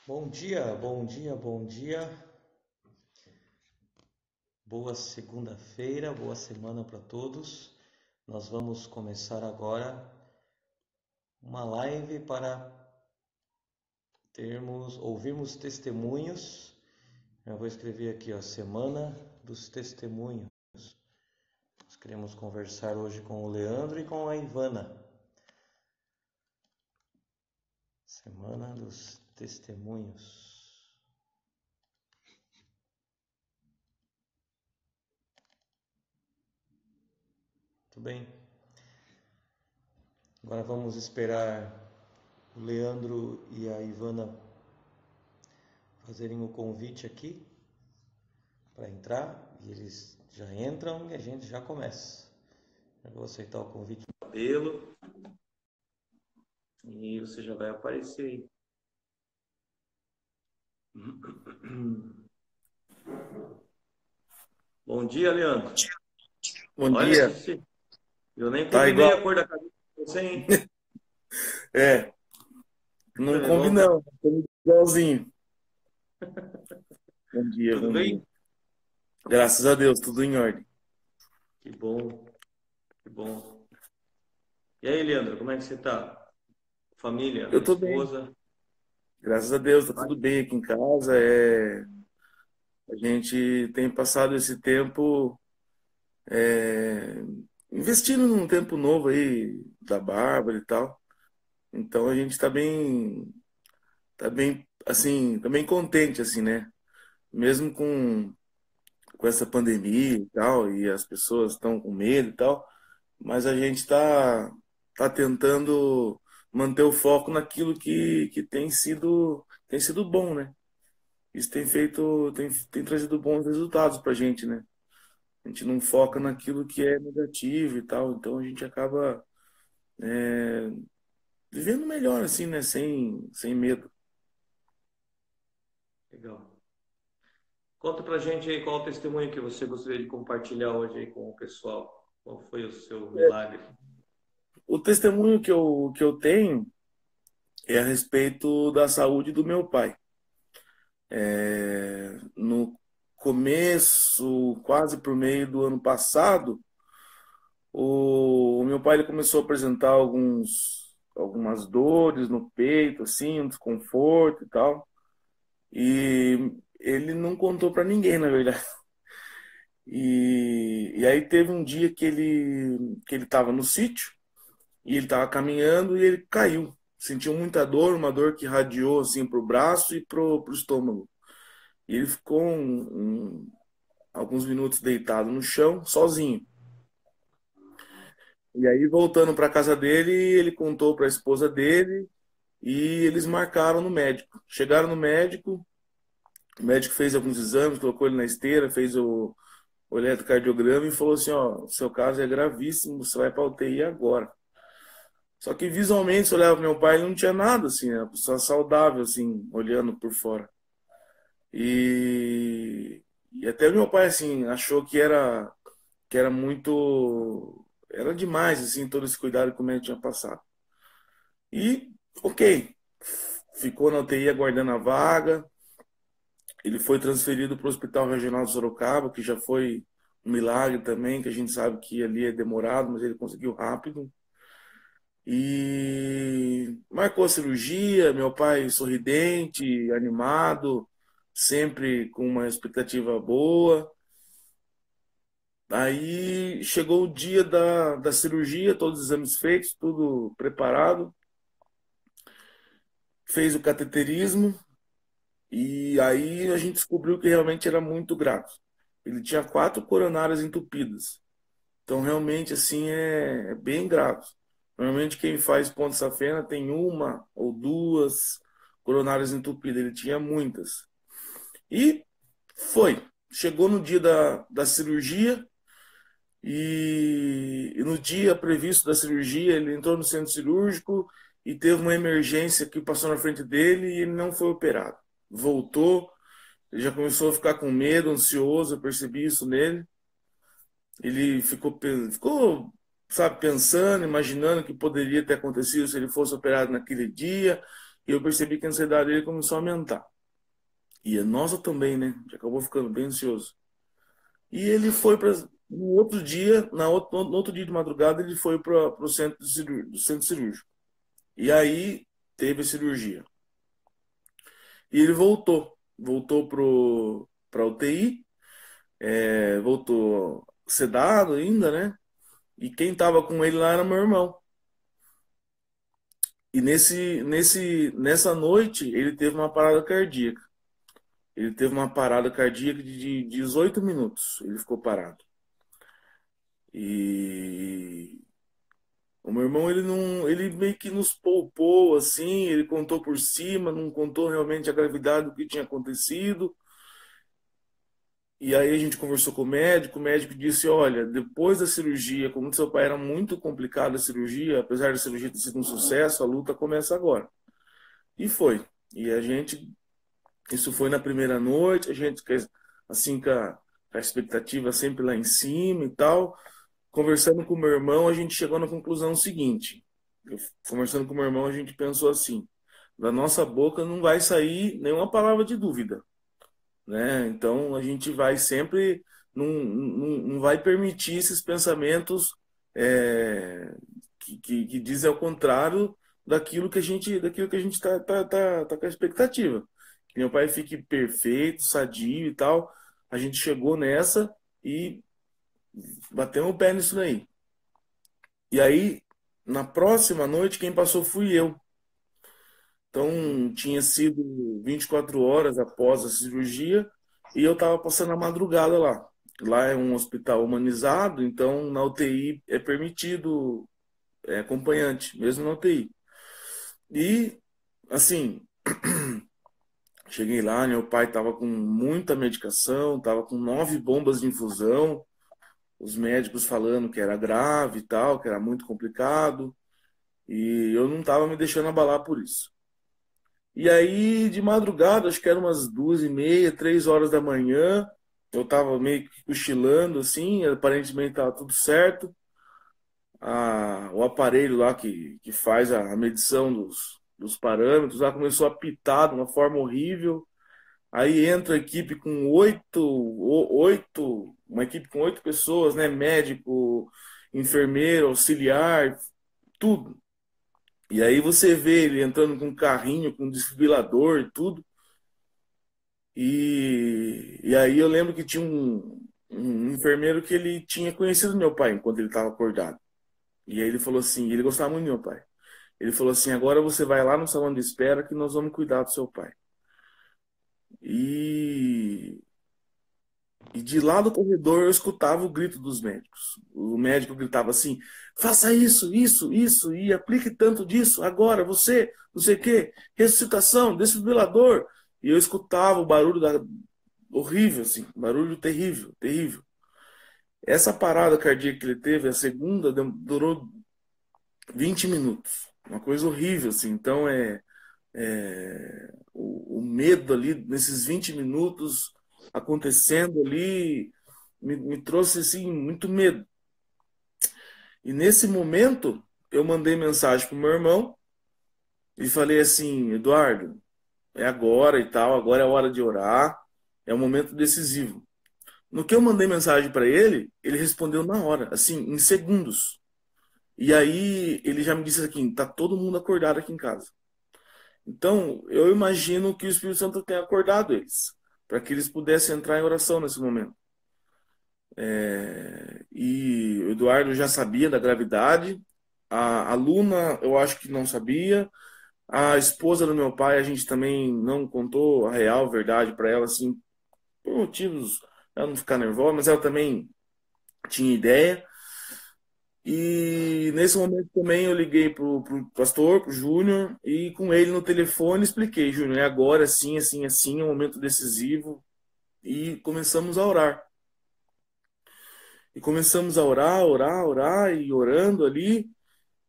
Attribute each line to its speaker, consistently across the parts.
Speaker 1: Bom dia, bom dia, bom dia. Boa segunda-feira, boa semana para todos. Nós vamos começar agora uma live para ouvirmos testemunhos. Eu vou escrever aqui, ó, Semana dos Testemunhos. Nós queremos conversar hoje com o Leandro e com a Ivana. Semana dos Testemunhos. Muito bem. Agora vamos esperar o Leandro e a Ivana fazerem o convite aqui para entrar, e eles já entram e a gente já começa. Eu vou aceitar o convite do cabelo e você já vai aparecer aí. Bom dia, Leandro.
Speaker 2: Bom
Speaker 1: Olha,
Speaker 2: dia.
Speaker 1: eu nem
Speaker 2: Tá
Speaker 1: combinei a
Speaker 2: igual.
Speaker 1: cor da camisa com você, hein?
Speaker 2: É, não
Speaker 1: É bom?
Speaker 2: combinamos. Estamos igualzinho. Bom dia,
Speaker 1: Tudo
Speaker 2: bom dia.
Speaker 1: bem?
Speaker 2: Graças a Deus, tudo em ordem.
Speaker 1: Que bom, que bom. E aí, Leandro, como é que você tá? Família,
Speaker 2: Eu tô bem.
Speaker 1: esposa?
Speaker 2: Graças a Deus, tá
Speaker 1: Pai?
Speaker 2: tudo bem aqui em casa. A gente tem passado esse tempo é, investindo num tempo novo aí da Bárbara e tal. Então a gente tá bem, assim, tá bem contente, assim, né? Mesmo com essa pandemia e tal, e as pessoas estão com medo e tal. Mas a gente tá tentando manter o foco naquilo que tem sido bom, né? Isso tem trazido bons resultados pra gente, né? A gente não foca naquilo que é negativo e tal, então a gente acaba é, vivendo melhor, assim, né? Sem medo.
Speaker 1: Legal. Conta pra gente aí qual o testemunho que você gostaria de compartilhar hoje aí com o pessoal. Qual foi o seu milagre?
Speaker 2: O testemunho que eu tenho é a respeito da saúde do meu pai. No começo, quase por meio do ano passado, o meu pai ele começou a apresentar algumas dores no peito, assim, um desconforto e tal. E ele não contou para ninguém, na verdade. E aí teve um dia que ele estava no sítio e ele estava caminhando e ele caiu. Sentiu muita dor, uma dor que radiou assim pro braço e pro estômago. E ele ficou alguns minutos deitado no chão, sozinho. E aí, voltando para casa dele, ele contou para a esposa dele e eles marcaram no médico. Chegaram no médico, o médico fez alguns exames, colocou ele na esteira, fez o eletrocardiograma e falou assim: ó, seu caso é gravíssimo, você vai para UTI agora. Só que visualmente, se eu olhava pro meu pai, ele não tinha nada, assim, né? Uma pessoa saudável, assim, olhando por fora. E, e até meu pai, assim, achou que era muito. Era demais, assim, todo esse cuidado que o médico tinha passado. E, ok, ficou na UTI aguardando a vaga. Ele foi transferido para o Hospital Regional de Sorocaba, que já foi um milagre também, que a gente sabe que ali é demorado, mas ele conseguiu rápido. E marcou a cirurgia, meu pai sorridente, animado, sempre com uma expectativa boa. Aí chegou o dia da cirurgia, todos os exames feitos, tudo preparado. Fez o cateterismo e aí a gente descobriu que realmente era muito grave. Ele tinha 4 coronárias entupidas. Então realmente assim é bem grave. Normalmente quem faz ponto safena tem uma ou duas coronárias entupidas. Ele tinha muitas. E foi. Chegou no dia da cirurgia. E no dia previsto da cirurgia, ele entrou no centro cirúrgico e teve uma emergência que passou na frente dele e ele não foi operado. Voltou, ele já começou a ficar com medo, ansioso, eu percebi isso nele. Ele ficou, sabe, pensando, imaginando o que poderia ter acontecido se ele fosse operado naquele dia e eu percebi que a ansiedade dele começou a aumentar. E a nossa também, né? Já acabou ficando bem ansioso. E ele foi para no outro dia, no outro dia de madrugada, ele foi para o centro cirúrgico. E aí teve a cirurgia. E ele voltou para UTI, voltou sedado ainda, né? E quem estava com ele lá era meu irmão. E nessa noite ele teve uma parada cardíaca. Ele teve uma parada cardíaca de 18 minutos. Ele ficou parado. E o meu irmão, ele meio que nos poupou, assim, ele contou por cima, não contou realmente a gravidade do que tinha acontecido. E aí a gente conversou com o médico disse, olha, depois da cirurgia, como seu pai era muito complicado a cirurgia, apesar da cirurgia ter sido um sucesso, a luta começa agora. E foi. E isso foi na primeira noite, a gente, assim, com a expectativa sempre lá em cima e tal. Conversando com o meu irmão, a gente chegou na conclusão seguinte. Conversando com o meu irmão, a gente pensou assim: da nossa boca não vai sair nenhuma palavra de dúvida, né? Então a gente vai sempre, não vai permitir esses pensamentos que dizem ao contrário daquilo que a gente tá com a expectativa. Que meu pai fique perfeito, sadio e tal. A gente chegou nessa e batemos o pé nisso daí. E aí, na próxima noite, quem passou fui eu. Então, tinha sido 24 horas após a cirurgia e eu estava passando a madrugada lá. Lá é um hospital humanizado, então na UTI é permitido acompanhante, mesmo na UTI. E, assim, cheguei lá, meu pai estava com muita medicação, estava com 9 bombas de infusão, os médicos falando que era grave e tal, que era muito complicado. E eu não estava me deixando abalar por isso. E aí, de madrugada, acho que eram umas 2h30, 3 horas da manhã, eu estava meio que cochilando, assim, aparentemente estava tudo certo. O aparelho lá que faz a medição dos parâmetros lá começou a pitar de uma forma horrível. Aí entra a equipe com uma equipe com 8 pessoas, né? Médico, enfermeiro, auxiliar, tudo. E aí você vê ele entrando com um carrinho, com um desfibrilador e tudo. E aí eu lembro que tinha um enfermeiro que ele tinha conhecido meu pai enquanto ele estava acordado. E aí ele falou assim, ele gostava muito do meu pai. Ele falou assim, agora você vai lá no salão de espera que nós vamos cuidar do seu pai. E de lá do corredor eu escutava o grito dos médicos. O médico gritava assim: faça isso, isso, isso, e aplique tanto disso, agora, você, não sei o quê, ressuscitação, desfibrilador. E eu escutava o barulho horrível, assim, barulho terrível, terrível. Essa parada cardíaca que ele teve, a segunda, durou 20 minutos. Uma coisa horrível, assim. Então, o medo ali, nesses 20 minutos acontecendo ali, me trouxe assim, muito medo. E nesse momento, eu mandei mensagem pro meu irmão e falei assim: Eduardo, é agora e tal, agora é a hora de orar, é um momento decisivo. No que eu mandei mensagem para ele, ele respondeu na hora, assim, em segundos. E aí ele já me disse aqui: tá todo mundo acordado aqui em casa. Então, eu imagino que o Espírito Santo tenha acordado eles, para que eles pudessem entrar em oração nesse momento. E o Eduardo já sabia da gravidade, a Luna eu acho que não sabia, a esposa do meu pai a gente também não contou a real verdade para ela, assim, por motivos ela não ficar nervosa, mas ela também tinha ideia. E nesse momento também eu liguei pro pastor, pro Júnior, e com ele no telefone expliquei: Júnior, é agora, assim, assim, assim, é um momento decisivo. E começamos a orar. E começamos a orar, orar, orar, e orando ali.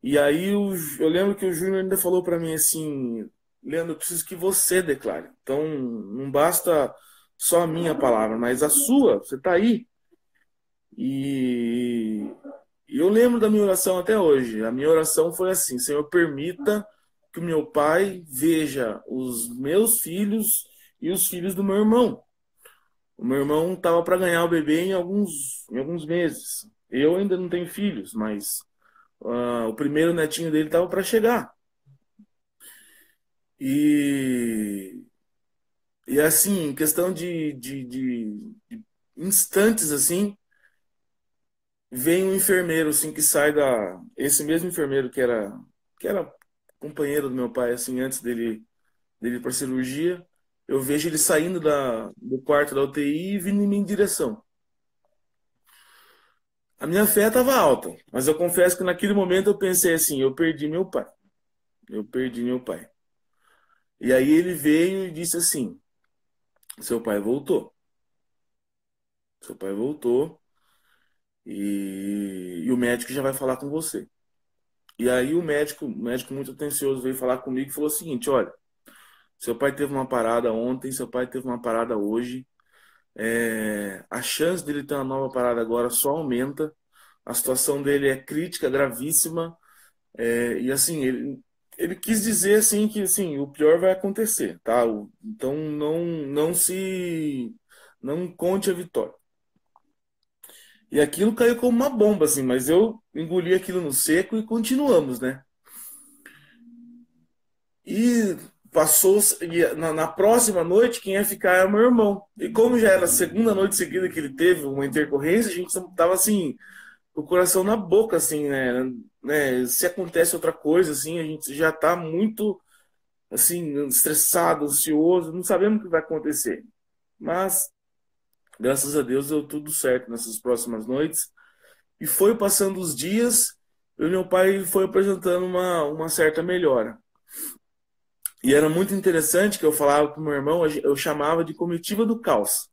Speaker 2: E aí eu lembro que o Júnior ainda falou para mim assim: Leandro, eu preciso que você declare. Então não basta só a minha palavra, mas a sua, você está aí. E eu lembro da minha oração até hoje. A minha oração foi assim: Senhor, permita que o meu pai veja os meus filhos e os filhos do meu irmão. O meu irmão estava para ganhar o bebê em alguns meses. Eu ainda não tenho filhos, mas o primeiro netinho dele estava para chegar. E, e assim, em questão de instantes, assim, vem um enfermeiro, assim, que sai da... Esse mesmo enfermeiro que era companheiro do meu pai, assim, antes dele ir para cirurgia, eu vejo ele saindo do quarto da UTI e vindo em minha direção. A minha fé estava alta, mas eu confesso que naquele momento eu pensei assim, eu perdi meu pai. Eu perdi meu pai. E aí ele veio e disse assim, seu pai voltou. Seu pai voltou e o médico já vai falar com você. E aí o médico muito atencioso veio falar comigo e falou o seguinte, olha, seu pai teve uma parada ontem, seu pai teve uma parada hoje, a chance dele ter uma nova parada agora só aumenta, a situação dele é crítica, gravíssima, e assim, ele quis dizer assim que assim, o pior vai acontecer, tá? Então não conte a vitória. E aquilo caiu como uma bomba, assim, mas eu engoli aquilo no seco e continuamos, né? E passou, e na próxima noite, quem ia ficar era meu irmão. E como já era a segunda noite seguida que ele teve uma intercorrência, a gente tava assim, com o coração na boca, assim, né? Se acontece outra coisa, assim, a gente já tá muito, assim, estressado, ansioso, não sabemos o que vai acontecer. Mas, graças a Deus, deu tudo certo nessas próximas noites. E foi passando os dias, eu e meu pai foi apresentando uma certa melhora. E era muito interessante que eu falava com meu irmão, eu chamava de comitiva do caos.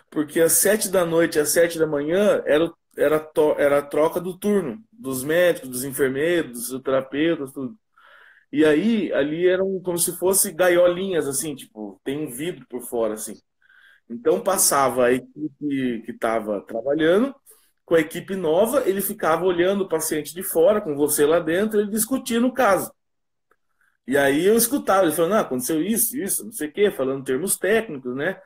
Speaker 2: Porque às 7 da noite às 7 da manhã era a troca do turno, dos médicos, dos enfermeiros, dos fisioterapeutas, tudo. E aí, ali eram como se fosse gaiolinhas, assim, tipo, tem um vidro por fora, assim. Então passava a equipe que estava trabalhando com a equipe nova, ele ficava olhando o paciente de fora, com você lá dentro, ele discutia no caso. E aí eu escutava, ele falando, aconteceu isso, não sei o quê, falando termos técnicos, né?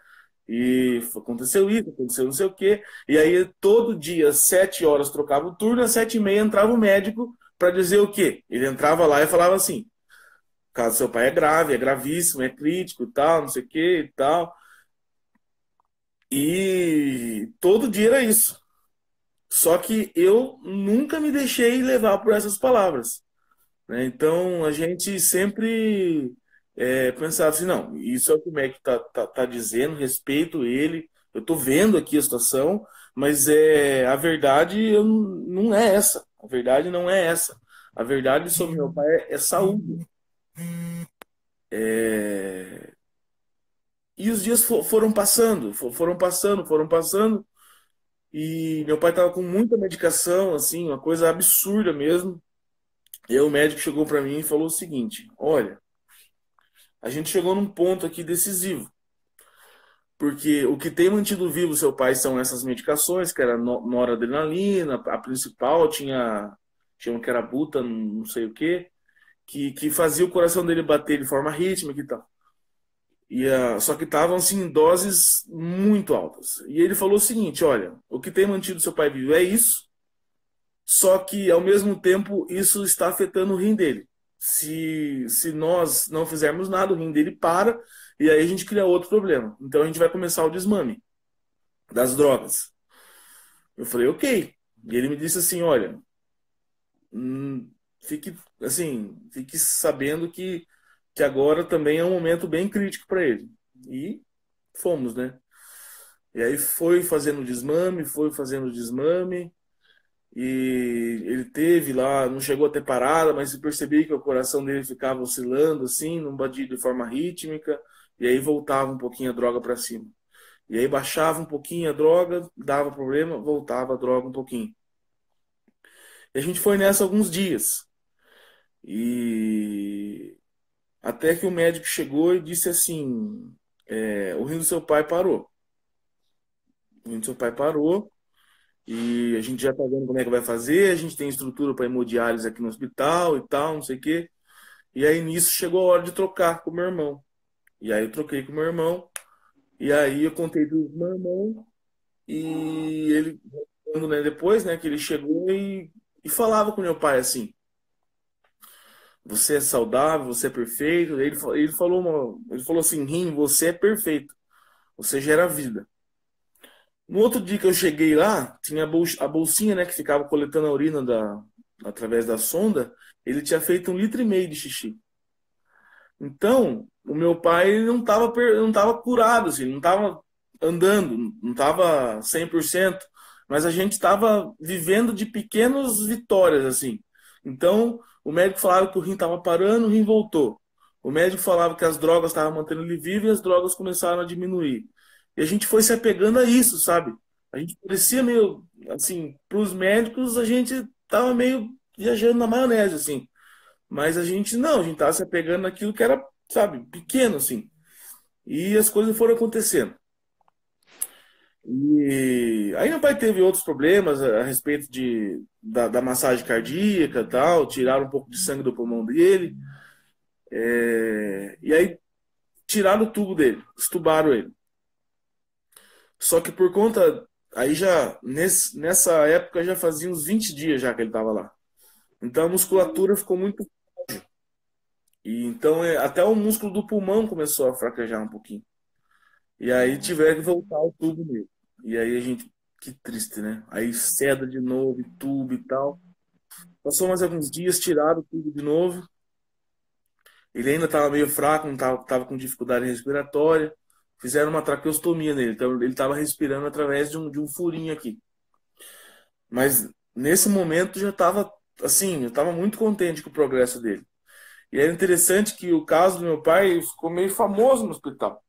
Speaker 2: E aconteceu isso, aconteceu não sei o quê. E aí todo dia, às 7 horas, trocava o turno, às 7h30 entrava o médico para dizer o quê? Ele entrava lá e falava assim, o caso do seu pai é grave, é gravíssimo, é crítico e tal, não sei o quê e tal. E todo dia era isso. Só que eu nunca me deixei levar por essas palavras, né? Então a gente sempre pensava assim, não, isso é o que o médico tá dizendo, respeito ele, eu estou vendo aqui a situação, mas a verdade não é essa. A verdade não é essa. A verdade sobre meu pai é saúde. É, E os dias foram passando, foram passando, e meu pai estava com muita medicação, assim, uma coisa absurda mesmo. E aí o médico chegou para mim e falou o seguinte: olha, a gente chegou num ponto aqui decisivo, porque o que tem mantido vivo seu pai são essas medicações, que era noradrenalina, a principal tinha uma que era buta, não sei o quê, que fazia o coração dele bater de forma rítmica e tal. Só que estavam assim, em doses muito altas. E ele falou o seguinte: olha, o que tem mantido seu pai vivo é isso, só que ao mesmo tempo isso está afetando o rim dele. Se nós não fizermos nada, o rim dele para e aí a gente cria outro problema. Então a gente vai começar o desmame das drogas. Eu falei, ok. E ele me disse assim: olha, fique assim, fique sabendo que agora também é um momento bem crítico para ele. E fomos, né? E aí foi fazendo desmame, e ele teve lá, não chegou a ter parada, mas se percebia que o coração dele ficava oscilando assim, não batia de forma rítmica, e aí voltava um pouquinho a droga para cima. E aí baixava um pouquinho a droga, dava problema, voltava a droga um pouquinho. E a gente foi nessa alguns dias. E até que o médico chegou e disse assim: o rim do seu pai parou. O rim do seu pai parou. E a gente já está vendo como é que vai fazer, a gente tem estrutura para hemodiálise aqui no hospital e tal, não sei o quê. E aí nisso chegou a hora de trocar com o meu irmão. E aí eu troquei com o meu irmão. E aí eu contei pro meu irmão. E ele, né, depois, né, que ele chegou e falava com meu pai assim: você é saudável, você é perfeito. Ele falou assim: Rim, você é perfeito. Você gera vida. No outro dia que eu cheguei lá, tinha a bolsinha, né, que ficava coletando a urina através da sonda. Ele tinha feito 1,5 litro de xixi. Então, o meu pai ele não tava curado, assim, não estava andando, não estava 100%, mas a gente estava vivendo de pequenas vitórias, assim. Então, o médico falava que o rim estava parando, o rim voltou. O médico falava que as drogas estavam mantendo ele vivo e as drogas começaram a diminuir. E a gente foi se apegando a isso, sabe? A gente parecia meio, assim, para os médicos, a gente estava meio viajando na maionese, assim. Mas a gente não, a gente tava se apegando naquilo que era, sabe, pequeno, assim. E as coisas foram acontecendo. E aí meu pai teve outros problemas a respeito da massagem cardíaca e tal, tiraram um pouco de sangue do pulmão dele. E aí tiraram o tubo dele, estubaram ele. Só que por conta, aí já, nessa época já fazia uns 20 dias já que ele tava lá. Então a musculatura ficou muito. E então até o músculo do pulmão começou a fraquejar um pouquinho. E aí tiveram que voltar o tubo nele. E aí a gente, que triste, né? Aí seda de novo, e tubo e tal. Passou mais alguns dias, tiraram o tubo de novo. Ele ainda estava meio fraco, não tava com dificuldade respiratória. Fizeram uma traqueostomia nele, então ele estava respirando através de um furinho aqui. Mas nesse momento já estava assim, eu estava muito contente com o progresso dele. E era interessante que o caso do meu pai ficou meio famoso no hospital.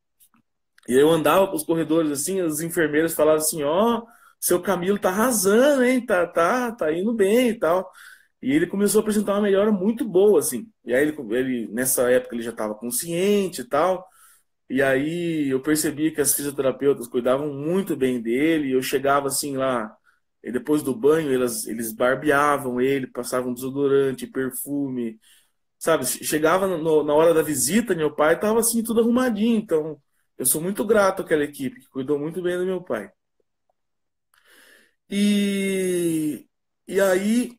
Speaker 2: E aí eu andava pelos corredores assim, as enfermeiras falavam assim, ó, seu Camilo tá arrasando, hein? Tá indo bem e tal. E ele começou a apresentar uma melhora muito boa, assim. E aí nessa época ele já estava consciente e tal. E aí eu percebi que as fisioterapeutas cuidavam muito bem dele. Eu chegava assim lá, e depois do banho, eles barbeavam ele, passavam desodorante, perfume, sabe? Chegava na hora da visita, meu pai tava assim tudo arrumadinho. Então, eu sou muito grato àquela equipe que cuidou muito bem do meu pai. E, e aí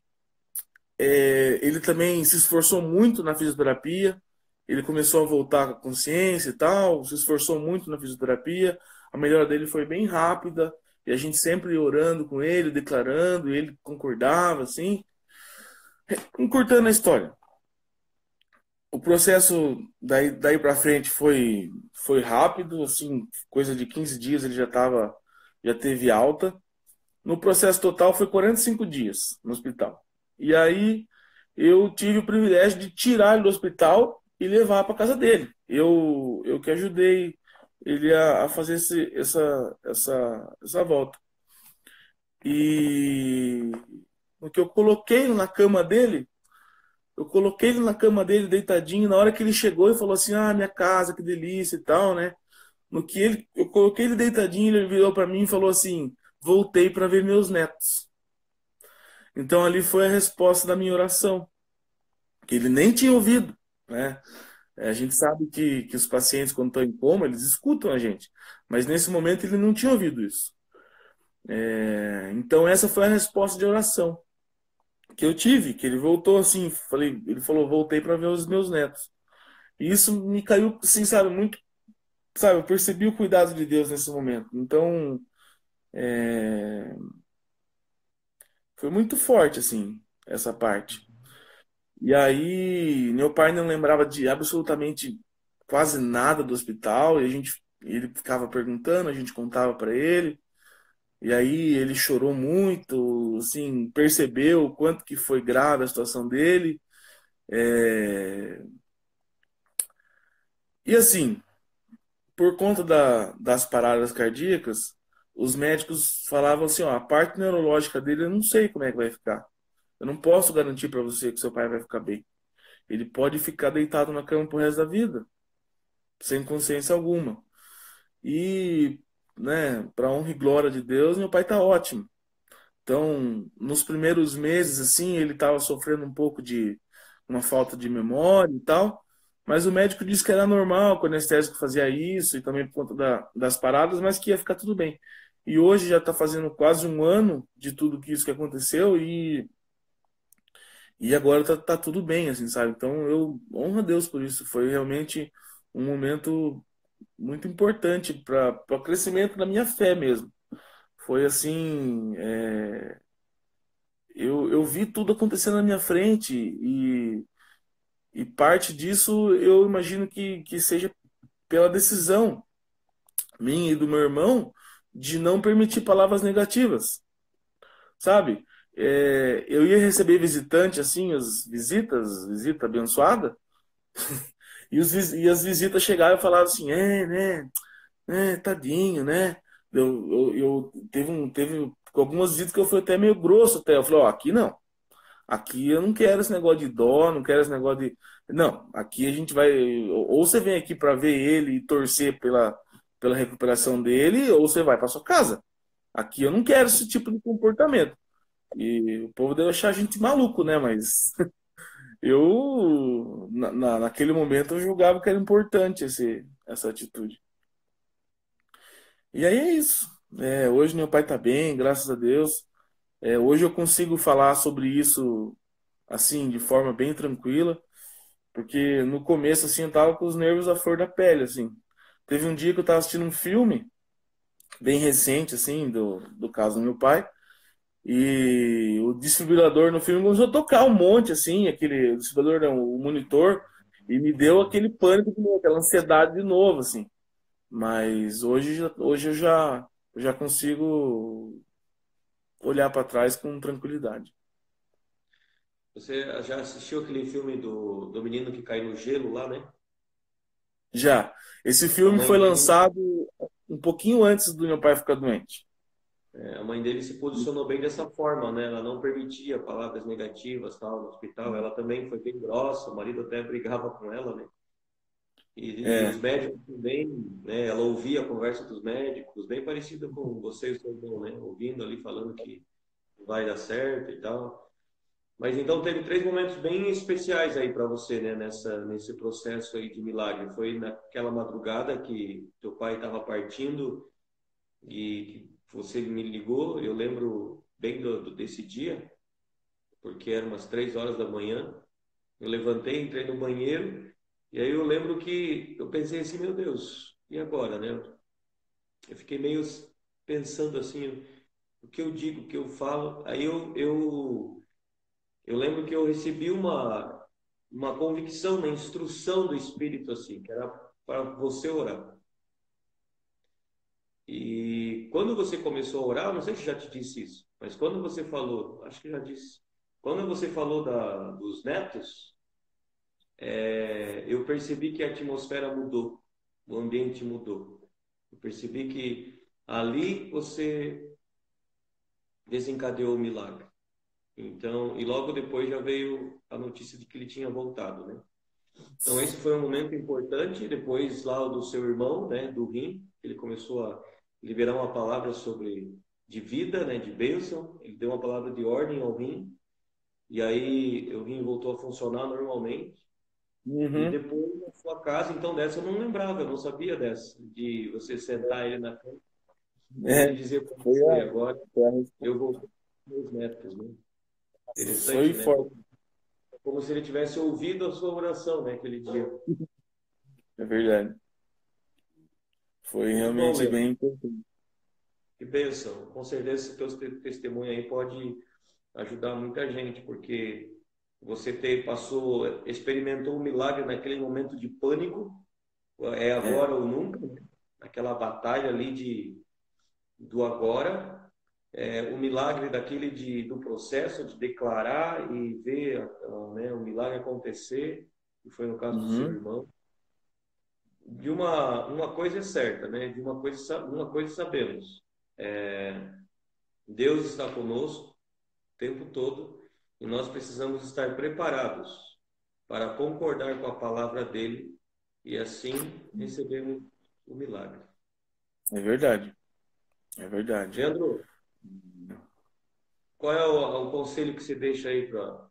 Speaker 2: ele também se esforçou muito na fisioterapia. Ele começou a voltar com a consciência e tal, se esforçou muito na fisioterapia. A melhora dele foi bem rápida. E a gente sempre orando com ele, declarando, e ele concordava, assim. Encurtando a história. O processo daí para frente foi rápido, assim, coisa de 15 dias ele já teve alta. No processo total foi 45 dias no hospital. E aí eu tive o privilégio de tirar ele do hospital e levar para casa dele. Eu que ajudei ele a fazer essa volta. E no que eu coloquei ele na cama dele deitadinho. Na hora que ele chegou e falou assim: Ah, minha casa, que delícia e tal, né? Eu coloquei ele deitadinho, ele virou para mim e falou assim: Voltei para ver meus netos. Então ali foi a resposta da minha oração, que ele nem tinha ouvido, né? A gente sabe que os pacientes, quando estão em coma, eles escutam a gente, mas nesse momento ele não tinha ouvido isso. Então essa foi a resposta de oração que eu tive, que ele voltou assim, ele falou, voltei para ver os meus netos. E isso me caiu, assim, sabe, muito, sabe, eu percebi o cuidado de Deus nesse momento. Então, foi muito forte, assim, essa parte. E aí, meu pai não lembrava de absolutamente quase nada do hospital, e ele ficava perguntando, a gente contava para ele, e aí ele chorou muito, assim, percebeu o quanto que foi grave a situação dele. É, E assim, por conta das paradas cardíacas, os médicos falavam assim, ó, a parte neurológica dele eu não sei como é que vai ficar. Eu não posso garantir para você que seu pai vai ficar bem. Ele pode ficar deitado na cama pro resto da vida, sem consciência alguma. E, né, para honra e glória de Deus, meu pai tá ótimo. Então, nos primeiros meses, assim, ele estava sofrendo um pouco uma falta de memória e tal. Mas o médico disse que era normal, que o anestésico fazia isso, e também por conta das paradas, mas que ia ficar tudo bem. E hoje já está fazendo quase um ano de tudo isso que aconteceu, e agora tá tudo bem, assim, sabe? Então eu honro a Deus por isso. Foi realmente um momento muito importante para o crescimento da minha fé mesmo. Foi assim, eu vi tudo acontecendo na minha frente e parte disso eu imagino que seja pela decisão minha e do meu irmão de não permitir palavras negativas, sabe? Eu ia receber visitante, assim, as visitas, visita abençoada, e as visitas chegaram e falavam assim, tadinho, né? Teve algumas visitas que eu fui até meio grosso até. Eu falei, ó, aqui não. Aqui eu não quero esse negócio de dó, não quero esse negócio de. Não, aqui a gente vai. Ou você vem aqui para ver ele e torcer pela recuperação dele, ou você vai para sua casa. Aqui eu não quero esse tipo de comportamento. E o povo deve achar a gente maluco, né? Mas naquele momento, eu julgava que era importante essa atitude. E aí é isso. Hoje meu pai tá bem, graças a Deus. Hoje eu consigo falar sobre isso assim, de forma bem tranquila, porque no começo, assim, eu tava com os nervos à flor da pele, assim. Teve um dia que eu tava assistindo um filme, bem recente, assim, do caso do meu pai, e o distribuidor no filme começou a tocar um monte, assim, o distribuidor não, o monitor, e me deu aquele pânico de novo, aquela ansiedade de novo, assim. Mas hoje eu já consigo olhar para trás com tranquilidade.
Speaker 1: Você já assistiu aquele filme do menino que cai no gelo lá, né?
Speaker 2: Já. Esse
Speaker 1: A
Speaker 2: filme
Speaker 1: mãe
Speaker 2: foi
Speaker 1: dele,
Speaker 2: lançado um pouquinho antes do meu pai ficar doente.
Speaker 1: a mãe dele se posicionou bem dessa forma, né? Ela não permitia palavras negativas, tal, no hospital. Ela também foi bem grossa, o marido até brigava com ela, né? E os
Speaker 2: É.
Speaker 1: médicos também, né? Ela ouvia a conversa dos médicos, bem parecida com você e o seu irmão, né? Ouvindo ali, falando que vai dar certo e tal. Mas então teve três momentos bem especiais aí para você, né? Nesse processo aí de milagre. Foi naquela madrugada que teu pai estava partindo e que você me ligou. Eu lembro bem desse dia, porque eram umas 3 horas da manhã. Eu levantei, entrei no banheiro e aí eu lembro que eu pensei assim, meu Deus, e agora, né? Eu fiquei meio pensando assim, o que eu digo, o que eu falo. Aí eu lembro que eu recebi uma convicção, uma instrução do Espírito assim, que era para você orar. E quando você começou a orar, eu não sei se já te disse isso, mas quando você falou, acho que já disse, quando você falou dos netos, eu percebi que a atmosfera mudou, o ambiente mudou. Eu percebi que ali você desencadeou o milagre. Então, e logo depois já veio a notícia de que ele tinha voltado, né? Então, esse foi um momento importante. Depois, lá o do seu irmão, né, do rim, ele começou a liberar uma palavra de vida, né, de bênção. Ele deu uma palavra de ordem ao rim. E aí, o rim voltou a funcionar normalmente. E
Speaker 2: Uhum.
Speaker 1: depois, na sua casa, então, dessa eu não lembrava, eu não sabia dessa, de você sentar ele na cama e ele
Speaker 2: É,
Speaker 1: dizer como
Speaker 2: foi
Speaker 1: foi
Speaker 2: a,
Speaker 1: agora,
Speaker 2: foi a resposta.
Speaker 1: eu vou com meus netos, né?
Speaker 2: Foi
Speaker 1: Interessante, né?
Speaker 2: forte.
Speaker 1: Como se ele tivesse ouvido a sua oração, né, aquele dia.
Speaker 2: É verdade. Foi
Speaker 1: Muito bom,
Speaker 2: realmente
Speaker 1: Leandro.
Speaker 2: bem importante.
Speaker 1: Que bênção. Com certeza esse teu testemunho aí pode ajudar muita gente, porque você experimentou um milagre naquele momento de pânico, é
Speaker 2: É.
Speaker 1: agora ou nunca, né? Aquela batalha ali do agora, o milagre do processo de declarar e ver, né, o milagre acontecer, que foi no caso do seu
Speaker 2: Uhum.
Speaker 1: irmão. De uma coisa é certa, né? De uma coisa sabemos. É, Deus está conosco o tempo todo e nós precisamos estar preparados para concordar com a palavra dele e assim recebermos o milagre.
Speaker 2: É verdade. É verdade.
Speaker 1: Leandro, qual é o conselho que você deixa aí para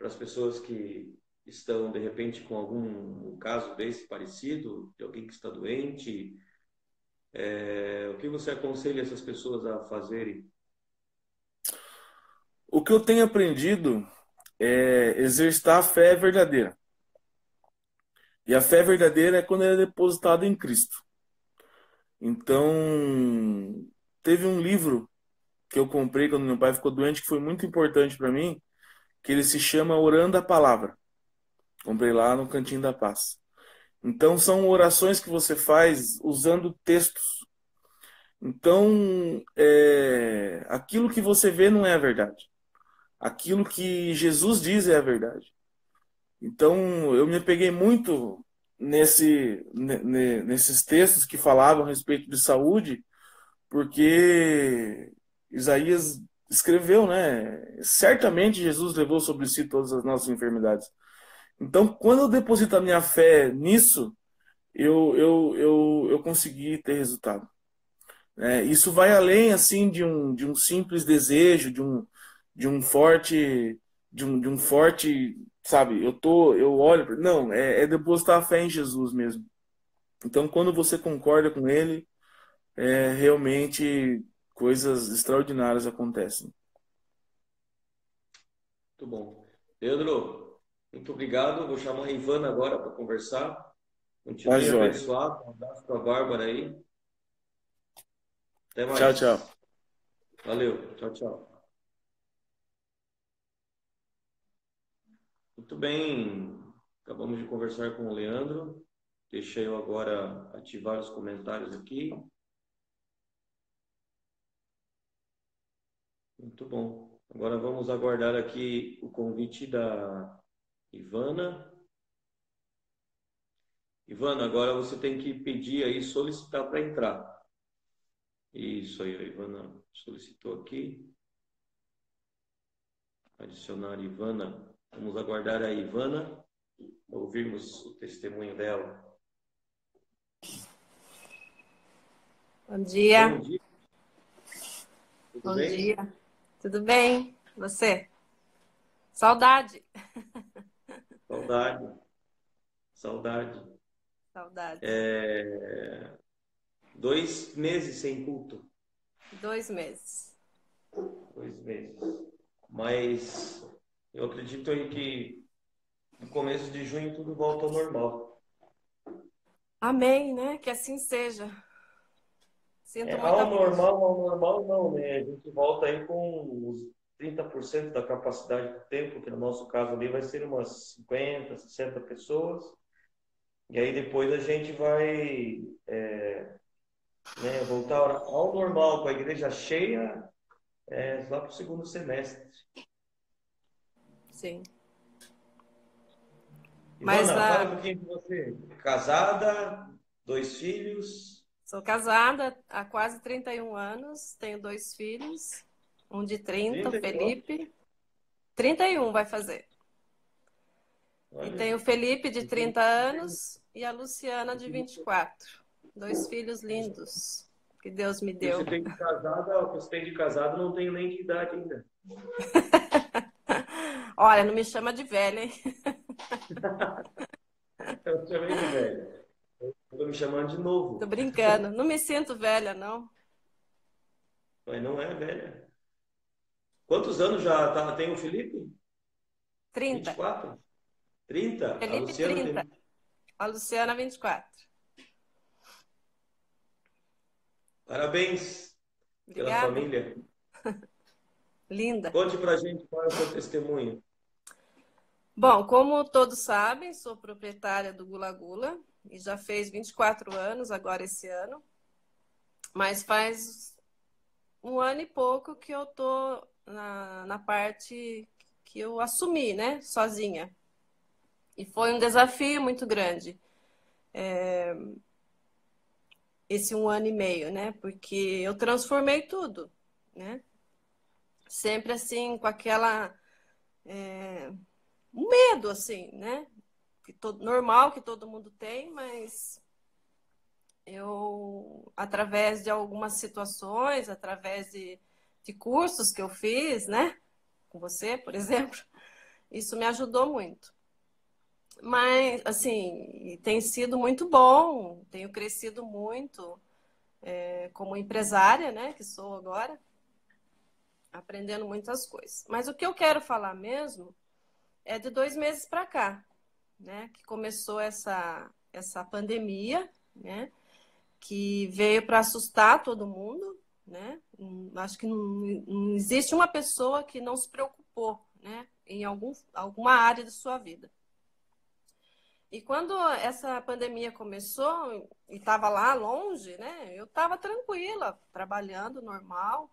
Speaker 1: as pessoas que estão, de repente, com algum caso desse parecido, de alguém que está doente? O que você aconselha essas pessoas a fazerem?
Speaker 2: O que eu tenho aprendido é exercitar a fé verdadeira. E a fé verdadeira é quando ela é depositada em Cristo. Então, teve um livro que eu comprei quando meu pai ficou doente, que foi muito importante para mim, que ele se chama Orando a Palavra. Comprei lá no Cantinho da Paz. Então, são orações que você faz usando textos. Então, aquilo que você vê não é a verdade. Aquilo que Jesus diz é a verdade. Então, eu me apeguei muito nesses textos que falavam a respeito de saúde, porque Isaías escreveu, né? Certamente Jesus levou sobre si todas as nossas enfermidades. Então, quando eu deposito a minha fé nisso, eu consegui ter resultado. Isso vai além assim de um simples desejo, de um forte, de um forte, sabe? Eu olho, não, é depositar a fé em Jesus mesmo. Então, quando você concorda com Ele, realmente coisas extraordinárias acontecem.
Speaker 1: Muito bom. Pedro, muito obrigado. Vou chamar a Ivana agora para conversar.
Speaker 2: Tá,
Speaker 1: Continue
Speaker 2: joia.
Speaker 1: abençoado. Um abraço para a Bárbara aí. Até
Speaker 2: Tchau, tchau.
Speaker 1: mais. Valeu. Tchau, tchau. Muito bem. Acabamos de conversar com o Leandro. Deixa eu agora ativar os comentários aqui. Muito bom. Agora vamos aguardar aqui o convite da Ivana. Ivana, agora você tem que pedir aí, solicitar para entrar. Isso aí, a Ivana solicitou aqui. Adicionar Ivana. Vamos aguardar a Ivana, ouvirmos o testemunho dela.
Speaker 3: Bom dia.
Speaker 1: Bom dia. Tudo
Speaker 3: Bom
Speaker 1: bem?
Speaker 3: dia. Tudo bem? Você? Saudade.
Speaker 1: Saudade. Saudade.
Speaker 3: Saudade.
Speaker 1: 2 meses sem culto.
Speaker 3: 2 meses.
Speaker 1: 2 meses. Mas eu acredito aí que no começo de junho tudo volta ao normal.
Speaker 3: Amém, né? Que assim seja. Sinto muita
Speaker 1: Ao normal não, né? A gente volta aí com os 30% da capacidade do tempo, que no nosso caso ali vai ser umas 50, 60 pessoas. E aí depois a gente vai voltar ao normal, com a igreja cheia, lá para o segundo semestre.
Speaker 3: Sim.
Speaker 1: Ivana, fala um pouquinho de você. Casada, 2 filhos.
Speaker 3: Sou casada há quase 31 anos, tenho 2 filhos, um de 30, o Felipe. 31 vai fazer.
Speaker 1: Olha,
Speaker 3: e tenho o Felipe de 30 anos e a Luciana de 24. 2 filhos lindos que Deus me deu.
Speaker 1: Você tem de casado, não tenho nem de idade ainda.
Speaker 3: Olha, não me chama de velha, hein?
Speaker 1: Eu chamei de velho. Estou me chamando de novo.
Speaker 3: Tô brincando. Não me sinto velha, não.
Speaker 1: Mas não é velha. Quantos anos tem o Felipe?
Speaker 3: 30.
Speaker 1: 24? 30? A
Speaker 3: Felipe,
Speaker 1: Luciana
Speaker 3: 30.
Speaker 1: tem...
Speaker 3: A Luciana, 24.
Speaker 1: Parabéns pela
Speaker 3: Obrigada.
Speaker 1: família.
Speaker 3: Linda.
Speaker 1: Conte pra gente qual é o seu testemunho.
Speaker 3: Bom, como todos sabem, sou proprietária do Gula Gula e já fez 24 anos agora esse ano. Mas faz 1 ano e pouco que eu tô na parte que eu assumi, né, sozinha. E foi um desafio muito grande. Esse 1 ano e meio, né? Porque eu transformei tudo, né? Sempre assim, com aquela... um medo, assim, né? Normal que todo mundo tem, mas eu, através de algumas situações, através de cursos que eu fiz, né? Com você, por exemplo, isso me ajudou muito. Mas, assim, tem sido muito bom, tenho crescido muito como empresária, né, que sou agora, aprendendo muitas coisas. Mas o que eu quero falar mesmo é de 2 meses para cá, né, que começou essa pandemia, né, que veio para assustar todo mundo, né? Acho que não existe uma pessoa que não se preocupou, né, em alguma área da sua vida. E quando essa pandemia começou e estava lá longe, né, eu estava tranquila, trabalhando normal,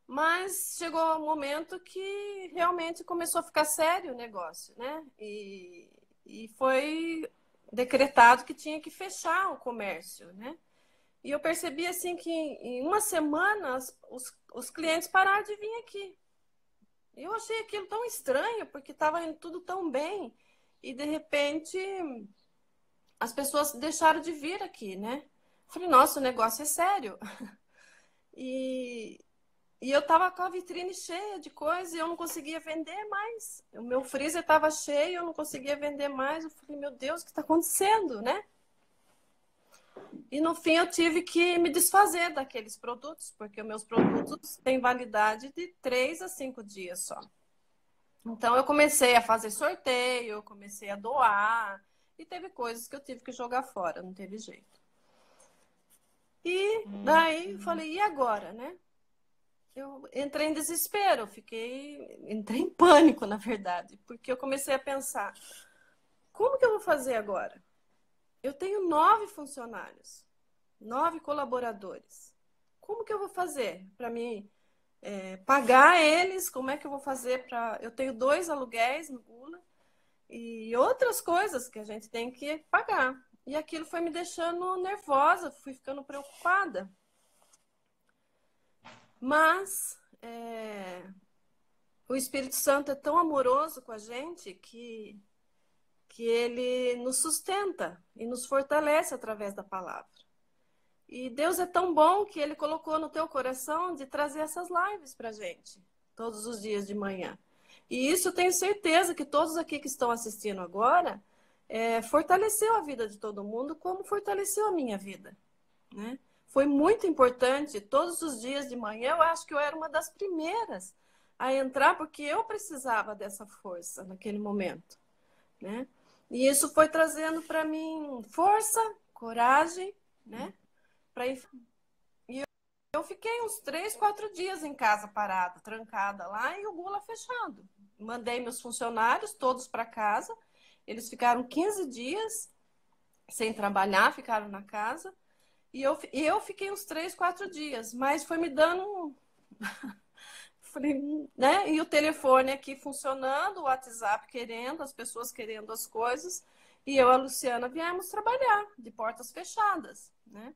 Speaker 3: mas chegou um momento que realmente começou a ficar sério o negócio, né? E foi decretado que tinha que fechar o comércio, né? E eu percebi assim que em uma semana os clientes pararam de vir aqui. Eu achei aquilo tão estranho, porque estava indo tudo tão bem. E de repente as pessoas deixaram de vir aqui, né? Falei, nossa, o negócio é sério. E, e eu estava com a vitrine cheia de coisas e eu não conseguia vender mais. O meu freezer estava cheio, eu não conseguia vender mais. Eu falei, meu Deus, o que está acontecendo, né? E no fim eu tive que me desfazer daqueles produtos, porque os meus produtos têm validade de 3 a 5 dias só. Então eu comecei a fazer sorteio, eu comecei a doar, e teve coisas que eu tive que jogar fora, não teve jeito. E daí eu falei, e agora, né? Eu entrei em desespero, entrei em pânico, na verdade, porque eu comecei a pensar, como que eu vou fazer agora? Eu tenho 9 funcionários, 9 colaboradores. Como que eu vou fazer para mim pagar eles? Como é que eu vou fazer para... Eu tenho 2 aluguéis no Gula e outras coisas que a gente tem que pagar. E aquilo foi me deixando nervosa, fui ficando preocupada. Mas o Espírito Santo é tão amoroso com a gente que ele nos sustenta e nos fortalece através da palavra. E Deus é tão bom que Ele colocou no teu coração de trazer essas lives para a gente, todos os dias de manhã. E isso eu tenho certeza que todos aqui que estão assistindo agora fortaleceu a vida de todo mundo, como fortaleceu a minha vida, né? Foi muito importante, todos os dias de manhã, eu acho que eu era uma das primeiras a entrar, porque eu precisava dessa força naquele momento, né? E isso foi trazendo para mim força, coragem, né? E eu fiquei uns 3, 4 dias em casa parada, trancada lá, e o Gula fechado. Mandei meus funcionários todos para casa, eles ficaram 15 dias sem trabalhar, ficaram na casa, e eu fiquei uns 3, 4 dias, mas foi me dando falei, né? E o telefone aqui funcionando, o WhatsApp querendo, as pessoas querendo as coisas, e eu e a Luciana viemos trabalhar de portas fechadas, né?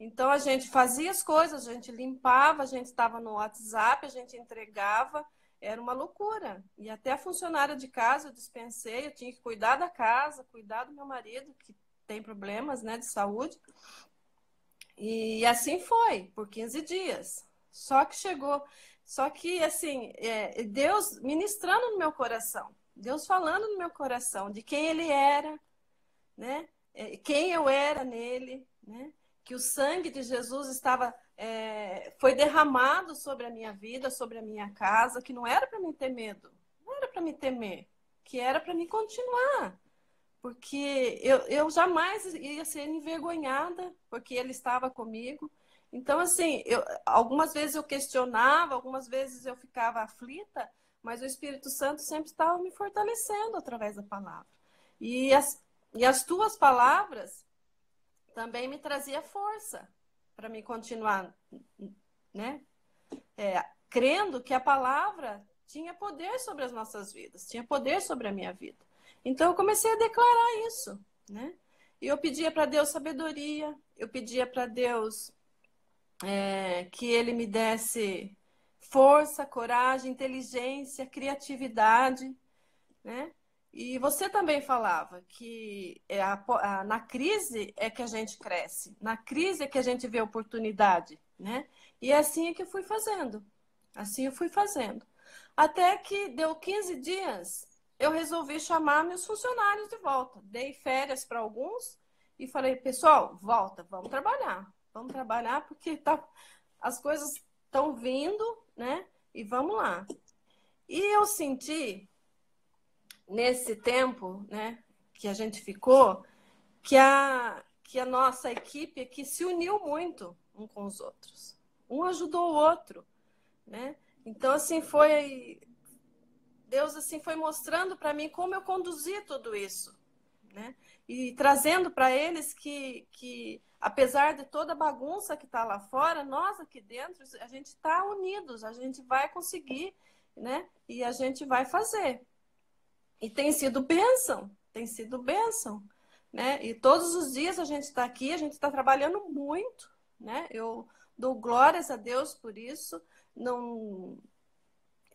Speaker 3: Então a gente fazia as coisas, a gente limpava, a gente estava no WhatsApp, a gente entregava, era uma loucura. E até a funcionária de casa eu dispensei, eu tinha que cuidar da casa, cuidar do meu marido, que tem problemas, né, de saúde. E assim foi, por 15 dias. Só que assim, Deus ministrando no meu coração, Deus falando no meu coração de quem Ele era, né? Quem eu era nele, né? Que o sangue de Jesus foi derramado sobre a minha vida, sobre a minha casa, que não era para mim ter medo, não era para me temer, que era para me continuar. Porque eu jamais ia ser envergonhada, porque ele estava comigo. Então, assim, algumas vezes eu questionava, algumas vezes eu ficava aflita, mas o Espírito Santo sempre estava me fortalecendo através da palavra. E as tuas palavras também me trazia força para me continuar, né? Crendo que a palavra tinha poder sobre as nossas vidas, tinha poder sobre a minha vida. Então eu comecei a declarar isso, né? E eu pedia para Deus sabedoria, eu pedia para Deus que Ele me desse força, coragem, inteligência, criatividade, né? E você também falava que na crise é que a gente cresce, na crise é que a gente vê oportunidade, né? E é assim que eu fui fazendo, assim eu fui fazendo. Até que deu 15 dias eu resolvi chamar meus funcionários de volta. Dei férias para alguns e falei, pessoal, volta, vamos trabalhar. Vamos trabalhar porque as coisas estão vindo, né? E vamos lá. E eu senti, nesse tempo, né, que a gente ficou, que a nossa equipe aqui se uniu muito um com os outros. Um ajudou o outro, né? Então, assim, Deus assim foi mostrando para mim como eu conduzi tudo isso, né? E trazendo para eles que, apesar de toda a bagunça que está lá fora, nós aqui dentro, a gente está unidos, a gente vai conseguir, né? E a gente vai fazer. E tem sido bênção, né? E todos os dias a gente está aqui, a gente está trabalhando muito, né? Eu dou glórias a Deus por isso. Não,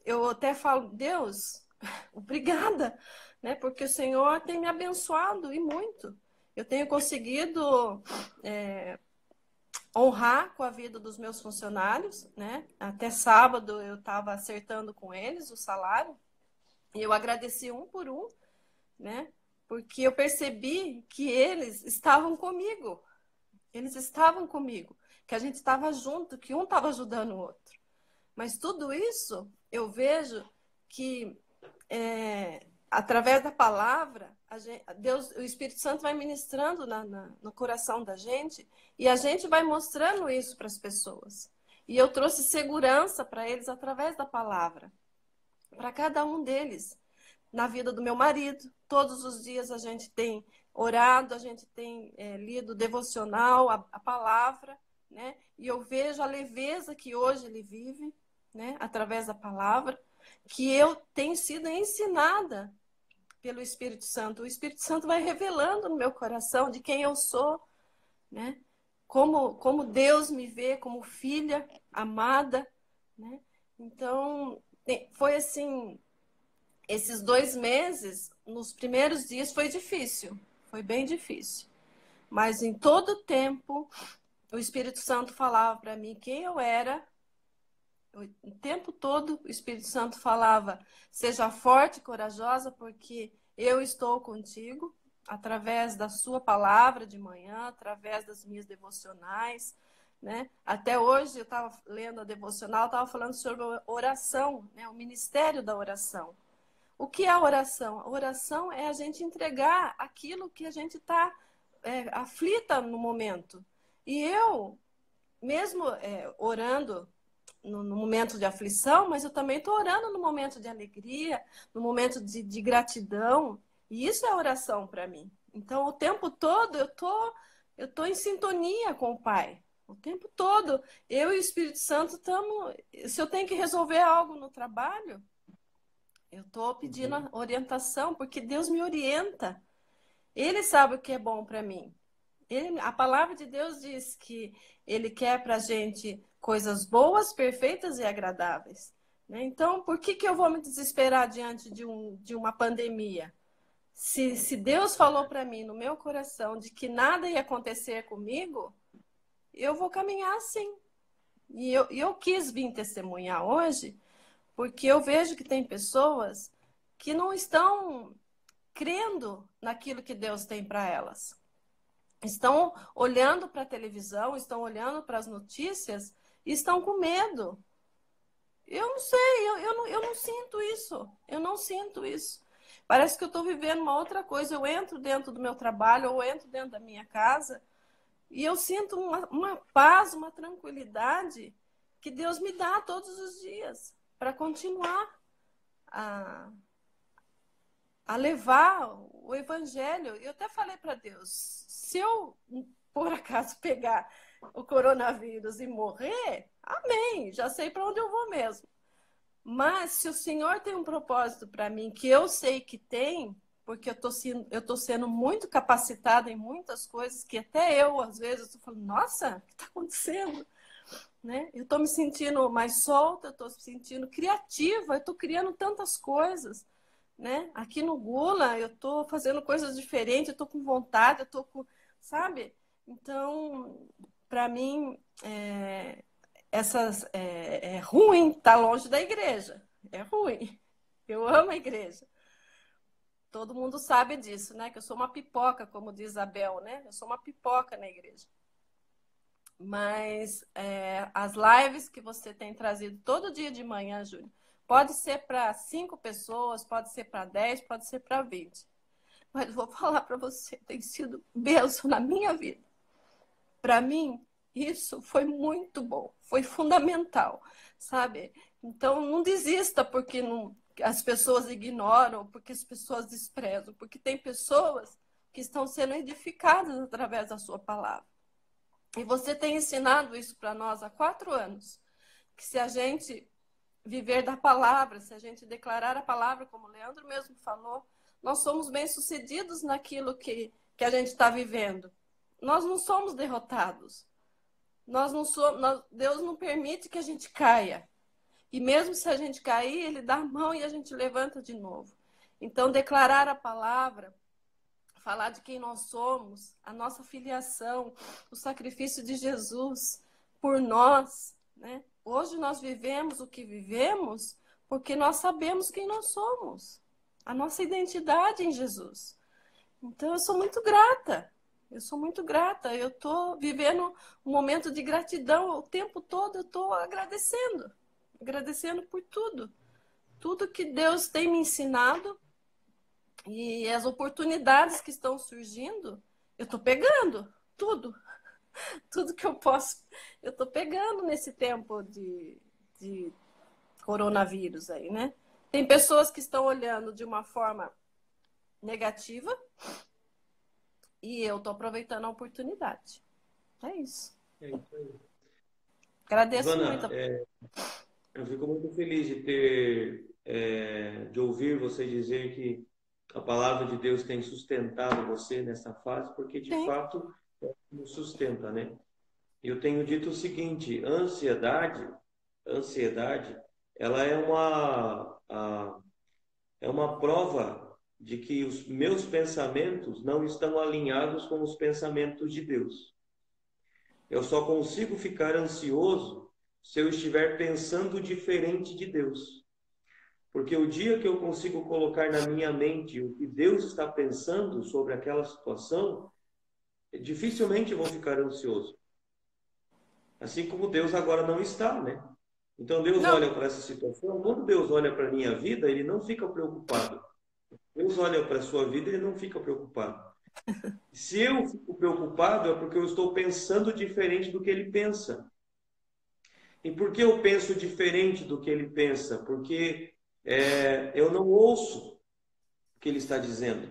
Speaker 3: eu até falo, Deus, obrigada, né? Porque o Senhor tem me abençoado e muito. Eu tenho conseguido honrar com a vida dos meus funcionários, né? Até sábado eu estava acertando com eles o salário e eu agradeci um por um, né? Porque eu percebi que eles estavam comigo. Eles estavam comigo, que a gente estava junto, que um estava ajudando o outro. Mas tudo isso eu vejo que através da palavra, Deus, o Espírito Santo vai ministrando no coração da gente e a gente vai mostrando isso para as pessoas. E eu trouxe segurança para eles através da palavra, para cada um deles. Na vida do meu marido, todos os dias a gente tem orado, a gente tem lido devocional, a palavra, né? E eu vejo a leveza que hoje ele vive, né? Através da palavra, que eu tenho sido ensinada pelo Espírito Santo. O Espírito Santo vai revelando no meu coração de quem eu sou, né? Como Deus me vê como filha amada, né? Então, foi assim, esses 2 meses, nos primeiros dias foi difícil, foi bem difícil. Mas em todo o tempo, o Espírito Santo falava para mim quem eu era. O tempo todo o Espírito Santo falava, seja forte e corajosa, porque eu estou contigo, através da sua palavra de manhã, através das minhas devocionais, né? Até hoje eu estava lendo a devocional, estava falando sobre oração, né? O ministério da oração. O que é a oração? A oração é a gente entregar aquilo que a gente está aflita no momento. E eu, mesmo orando no momento de aflição, mas eu também estou orando no momento de alegria, no momento de gratidão. E isso é oração para mim. Então, o tempo todo eu tô em sintonia com o Pai. O tempo todo. Eu e o Espírito Santo estamos... Se eu tenho que resolver algo no trabalho, eu estou pedindo orientação, porque Deus me orienta. Ele sabe o que é bom para mim. A palavra de Deus diz que Ele quer para a gente coisas boas, perfeitas e agradáveis. Né? Então, por que eu vou me desesperar diante de uma pandemia? Se Deus falou para mim, no meu coração, de que nada ia acontecer comigo, eu vou caminhar assim. E eu quis vir testemunhar hoje, porque eu vejo que tem pessoas que não estão crendo naquilo que Deus tem para elas. Estão olhando para a televisão, estão olhando para as notícias e estão com medo. Eu não sei, eu não sinto isso. Eu não sinto isso. Parece que eu estou vivendo uma outra coisa. Eu entro dentro do meu trabalho, ou entro dentro da minha casa e eu sinto uma paz, uma tranquilidade que Deus me dá todos os dias para continuar a levar o evangelho. Eu até falei para Deus, se eu, por acaso, pegar o coronavírus e morrer, amém, já sei para onde eu vou mesmo. Mas se o Senhor tem um propósito para mim, que eu sei que tem, porque eu tô sendo muito capacitada em muitas coisas, que até eu, às vezes, estou falando, nossa, o que está acontecendo? Né? Eu estou me sentindo mais solta, eu estou me sentindo criativa, eu estou criando tantas coisas. Né? Aqui no Gula, eu estou fazendo coisas diferentes, eu estou com vontade, eu estou com... Sabe? Então, para mim, é ruim estar longe da igreja. É ruim. Eu amo a igreja. Todo mundo sabe disso, né? Que eu sou uma pipoca, como diz Abel, né? Eu sou uma pipoca na igreja. Mas as lives que você tem trazido todo dia de manhã, Júlio, pode ser para 5 pessoas, pode ser para 10, pode ser para 20. Mas eu vou falar para você, tem sido bênção na minha vida. Para mim, isso foi muito bom, foi fundamental, sabe? Então, não desista porque as pessoas ignoram, porque as pessoas desprezam, porque tem pessoas que estão sendo edificadas através da sua palavra. E você tem ensinado isso para nós há 4 anos, que se a gente viver da palavra, se a gente declarar a palavra, como o Leandro mesmo falou, nós somos bem-sucedidos naquilo que a gente está vivendo. Nós não somos derrotados. Deus não permite que a gente caia. E mesmo se a gente cair, Ele dá a mão e a gente levanta de novo. Então, declarar a palavra, falar de quem nós somos, a nossa filiação, o sacrifício de Jesus por nós, né? Hoje nós vivemos o que vivemos porque nós sabemos quem nós somos. A nossa identidade em Jesus. Então, eu sou muito grata. Eu sou muito grata. Eu estou vivendo um momento de gratidão o tempo todo. Eu estou agradecendo. Agradecendo por tudo. Tudo que Deus tem me ensinado. E as oportunidades que estão surgindo, eu estou pegando. Tudo. Tudo que eu posso. Eu estou pegando nesse tempo de coronavírus aí, né? Tem pessoas que estão olhando de uma forma negativa e eu estou aproveitando a oportunidade. É isso.
Speaker 1: É isso aí.
Speaker 3: Agradeço
Speaker 1: Ivana,
Speaker 3: muito.
Speaker 1: eu fico muito feliz de ouvir você dizer que a palavra de Deus tem sustentado você nessa fase, porque de fato nos sustenta, né? Eu tenho dito o seguinte: a ansiedade, ela é uma prova de que os meus pensamentos não estão alinhados com os pensamentos de Deus. Eu só consigo ficar ansioso se eu estiver pensando diferente de Deus. Porque o dia que eu consigo colocar na minha mente o que Deus está pensando sobre aquela situação, dificilmente eu vou ficar ansioso. Assim como Deus agora não está, né? Então Deus olha para essa situação, quando Deus olha para a minha vida, Ele não fica preocupado. Deus olha para a sua vida e Ele não fica preocupado. Se eu fico preocupado é porque eu estou pensando diferente do que Ele pensa. E por que eu penso diferente do que Ele pensa? Porque eu não ouço o que Ele está dizendo.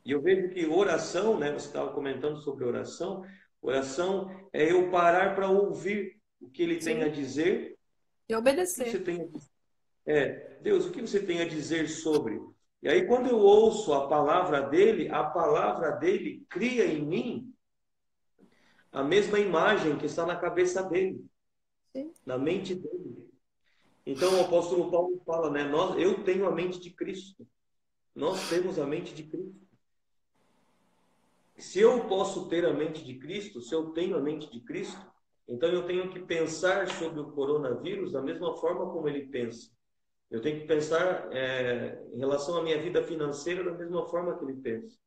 Speaker 1: E eu vejo que oração, né? Você estava comentando sobre oração. Oração é eu parar para ouvir o que Ele tem a dizer.
Speaker 3: E obedecer.
Speaker 1: Deus, o que você tem a dizer sobre? E aí, quando eu ouço a palavra dele cria em mim a mesma imagem que está na cabeça dele, na mente dele. Então, o apóstolo Paulo fala, né? Eu tenho a mente de Cristo. Nós temos a mente de Cristo. Se eu posso ter a mente de Cristo, se eu tenho a mente de Cristo, então eu tenho que pensar sobre o coronavírus da mesma forma como ele pensa. Eu tenho que pensar em relação à minha vida financeira da mesma forma que ele pensa.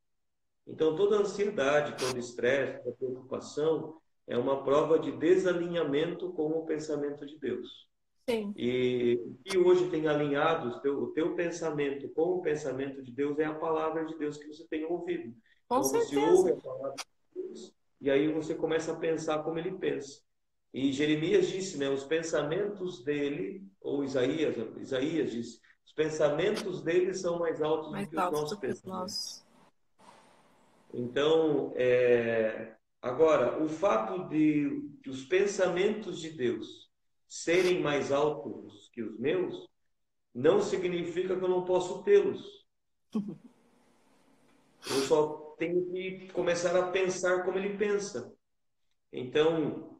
Speaker 1: Então, toda ansiedade, todo estresse, toda preocupação é uma prova de desalinhamento com o pensamento de Deus.
Speaker 3: Sim.
Speaker 1: E o que hoje tem alinhado o teu pensamento com o pensamento de Deus é a palavra de Deus que você tem ouvido.
Speaker 3: Com
Speaker 1: então,
Speaker 3: certeza.
Speaker 1: Você ouve a palavra de Deus e aí você começa a pensar como ele pensa. E Jeremias disse, né, os pensamentos dele, ou Isaías disse, os pensamentos dele são mais altos do que os nossos pensamentos. Então, agora, o fato de os pensamentos de Deus serem mais altos que os meus, não significa que eu não posso tê-los. Eu só tenho que começar a pensar como ele pensa. Então,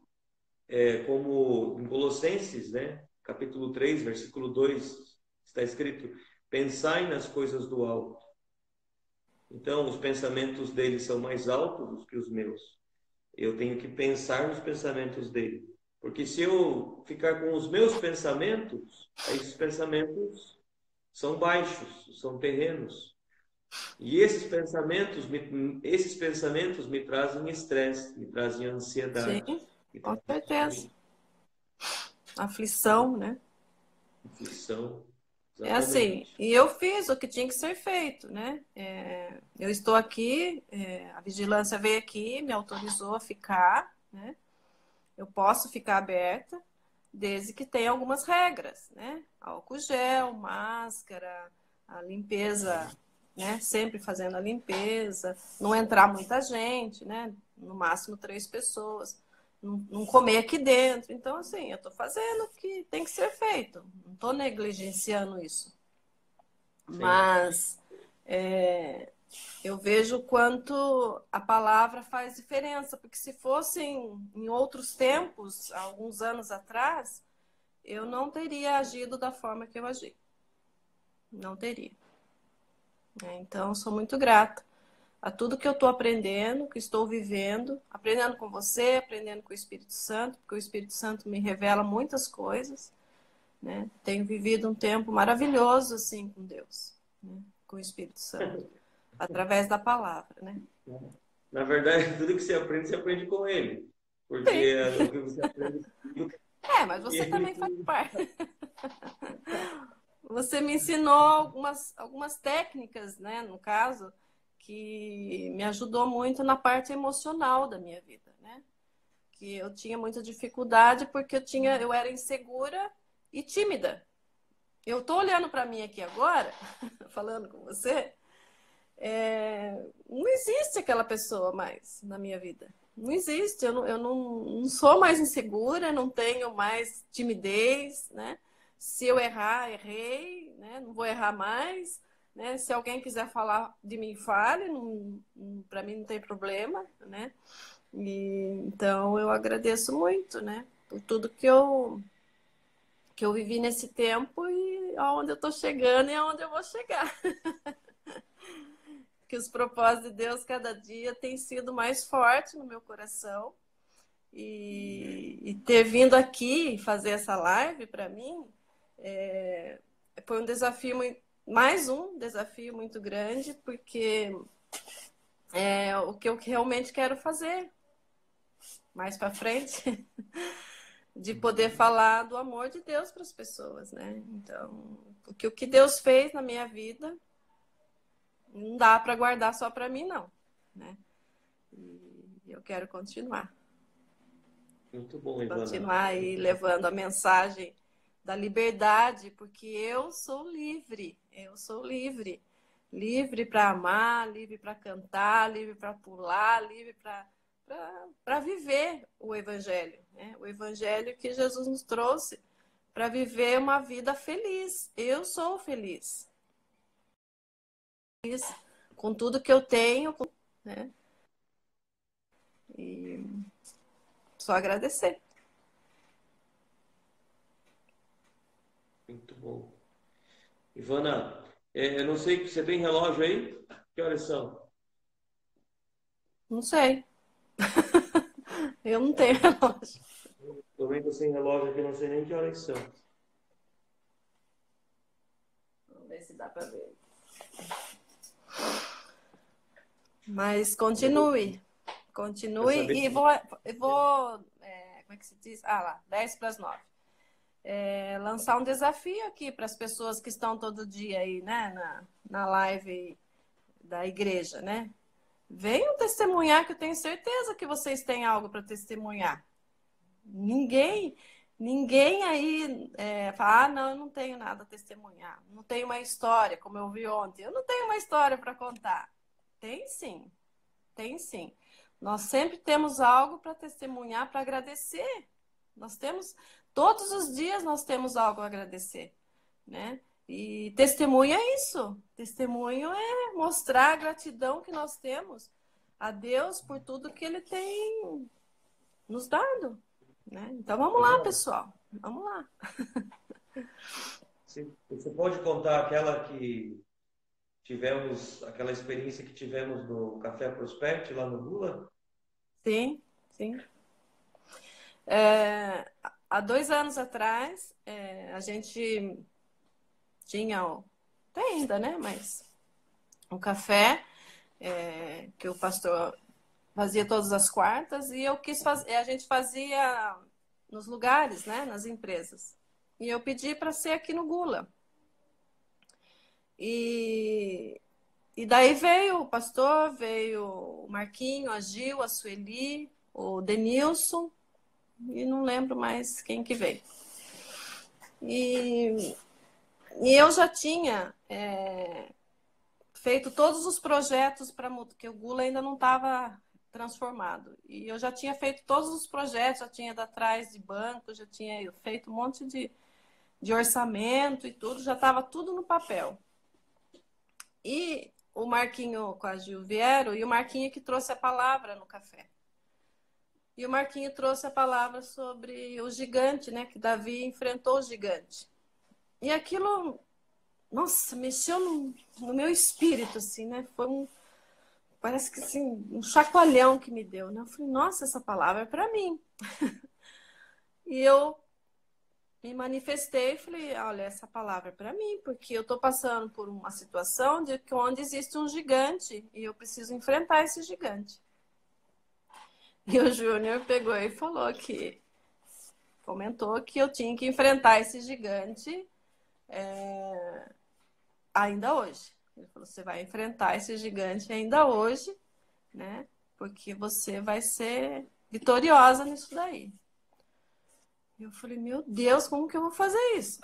Speaker 1: como em Colossenses, né, capítulo 3, versículo 2, está escrito: pensai nas coisas do alto. Então, os pensamentos dele são mais altos que os meus. Eu tenho que pensar nos pensamentos dele. Porque se eu ficar com os meus pensamentos, esses pensamentos são baixos, são terrenos. E esses pensamentos me trazem estresse, me trazem
Speaker 3: Sim,
Speaker 1: ansiedade, me
Speaker 3: com certeza.
Speaker 1: trazem
Speaker 3: Aflição, né?
Speaker 1: aflição.
Speaker 3: É assim,
Speaker 1: Exatamente.
Speaker 3: e eu fiz o que tinha que ser feito, né? Eu estou aqui, a vigilância veio aqui, me autorizou a ficar, né? Eu posso ficar aberta, desde que tenha algumas regras, né? Álcool gel, máscara, a limpeza, né? Sempre fazendo a limpeza, não entrar muita gente, né? No máximo 3 pessoas. Não comer aqui dentro. Então, assim, eu estou fazendo o que tem que ser feito. Não estou negligenciando isso.
Speaker 1: Sim.
Speaker 3: Mas eu vejo o quanto a palavra faz diferença, porque se fossem em outros tempos, alguns anos atrás, eu não teria agido da forma que eu agi. Não teria. Então, sou muito grata a tudo que eu estou aprendendo, que estou vivendo, aprendendo com você, aprendendo com o Espírito Santo, porque o Espírito Santo me revela muitas coisas, né? Tenho vivido um tempo maravilhoso, assim, com Deus, né? Com o Espírito Santo, através da palavra, né?
Speaker 1: Na verdade, tudo que você aprende com ele.
Speaker 3: Sim.
Speaker 1: Porque o que você aprende comigo,
Speaker 3: Mas você
Speaker 1: ele
Speaker 3: também faz
Speaker 1: que...
Speaker 3: parte. Você me ensinou algumas técnicas, né, no caso, que me ajudou muito na parte emocional da minha vida, né? Que eu tinha muita dificuldade porque eu era insegura e tímida. Eu tô olhando para mim aqui agora, falando com você, não existe aquela pessoa mais na minha vida. Não existe, eu não sou mais insegura, não tenho mais timidez, né? Se eu errar, errei, né? Não vou errar mais, né? Se alguém quiser falar de mim, fale, para mim não tem problema, né? Então eu agradeço muito, né? Por tudo que eu vivi nesse tempo e aonde eu estou chegando e aonde eu vou chegar. Que os propósitos de Deus cada dia têm sido mais fortes no meu coração. E ter vindo aqui fazer essa live para mim foi um desafio, mais um desafio muito grande, porque é o que eu realmente quero fazer mais para frente, de poder falar do amor de Deus para as pessoas, né? Então, porque o que Deus fez na minha vida não dá para guardar só para mim, não, né? E eu quero continuar.
Speaker 1: Muito bom, Ivana.
Speaker 3: Continuar aí levando a mensagem da liberdade, porque eu sou livre. Livre para amar, livre para cantar, livre para pular, livre para viver o Evangelho, né? O Evangelho que Jesus nos trouxe para viver uma vida feliz. Eu sou feliz. Com tudo que eu tenho, né? E só agradecer.
Speaker 1: Muito bom. Ivana, eu não sei, você tem relógio aí? Que horas são?
Speaker 3: Não sei. Eu não tenho relógio.
Speaker 1: Também estou sem relógio aqui, não sei nem que horas são.
Speaker 3: Vamos ver se dá para ver. Mas continue.
Speaker 1: Para
Speaker 3: Continue
Speaker 1: saber
Speaker 3: e
Speaker 1: se...
Speaker 3: vou como é que se diz? Ah lá, 10 para as 9. Lançar um desafio aqui para as pessoas que estão todo dia aí, né, na live da igreja, né? Venham testemunhar, que eu tenho certeza que vocês têm algo para testemunhar. Ninguém aí fala, não, eu não tenho nada a testemunhar. Não tenho uma história, como eu vi ontem. Eu não tenho uma história para contar. Tem sim, tem sim. Nós sempre temos algo para testemunhar, para agradecer. Todos os dias nós temos algo a agradecer, né? E testemunho é isso. Testemunho é mostrar a gratidão que nós temos a Deus por tudo que Ele tem nos dado, né? Então vamos lá,
Speaker 1: Ivana,
Speaker 3: pessoal. Vamos lá.
Speaker 1: você pode contar aquela experiência que tivemos no Café Prospect, lá no Lula?
Speaker 3: Sim, sim. Há 2 anos atrás, a gente tinha, tem ainda, né? Mas um café que o pastor fazia todas as quartas e eu quis fazer, a gente fazia nos lugares, né, nas empresas. E eu pedi para ser aqui no Gula. E daí veio o pastor, veio o Marquinho, a Gil, a Sueli, o Denilson, e não lembro mais quem que veio. E eu já tinha feito todos os projetos para que o Gula ainda não estava transformado. E eu já tinha feito todos os projetos, já tinha ido atrás de banco, já tinha feito um monte de orçamento e tudo, já estava tudo no papel. E o Marquinho com a Gil vieram, e o Marquinho que trouxe a palavra no café. E o Marquinho trouxe a palavra sobre o gigante, né? Que Davi enfrentou o gigante. E aquilo, nossa, mexeu no meu espírito, assim, né? Foi parece que assim, um chacoalhão que me deu, né? Eu falei, nossa, essa palavra é para mim. E eu me manifestei e falei, olha, essa palavra é para mim, porque eu estou passando por uma situação onde existe um gigante e eu preciso enfrentar esse gigante. E o Júnior pegou e comentou que eu tinha que enfrentar esse gigante ainda hoje. Ele falou, você vai enfrentar esse gigante ainda hoje, né? Porque você vai ser vitoriosa nisso daí. E eu falei, meu Deus, como que eu vou fazer isso?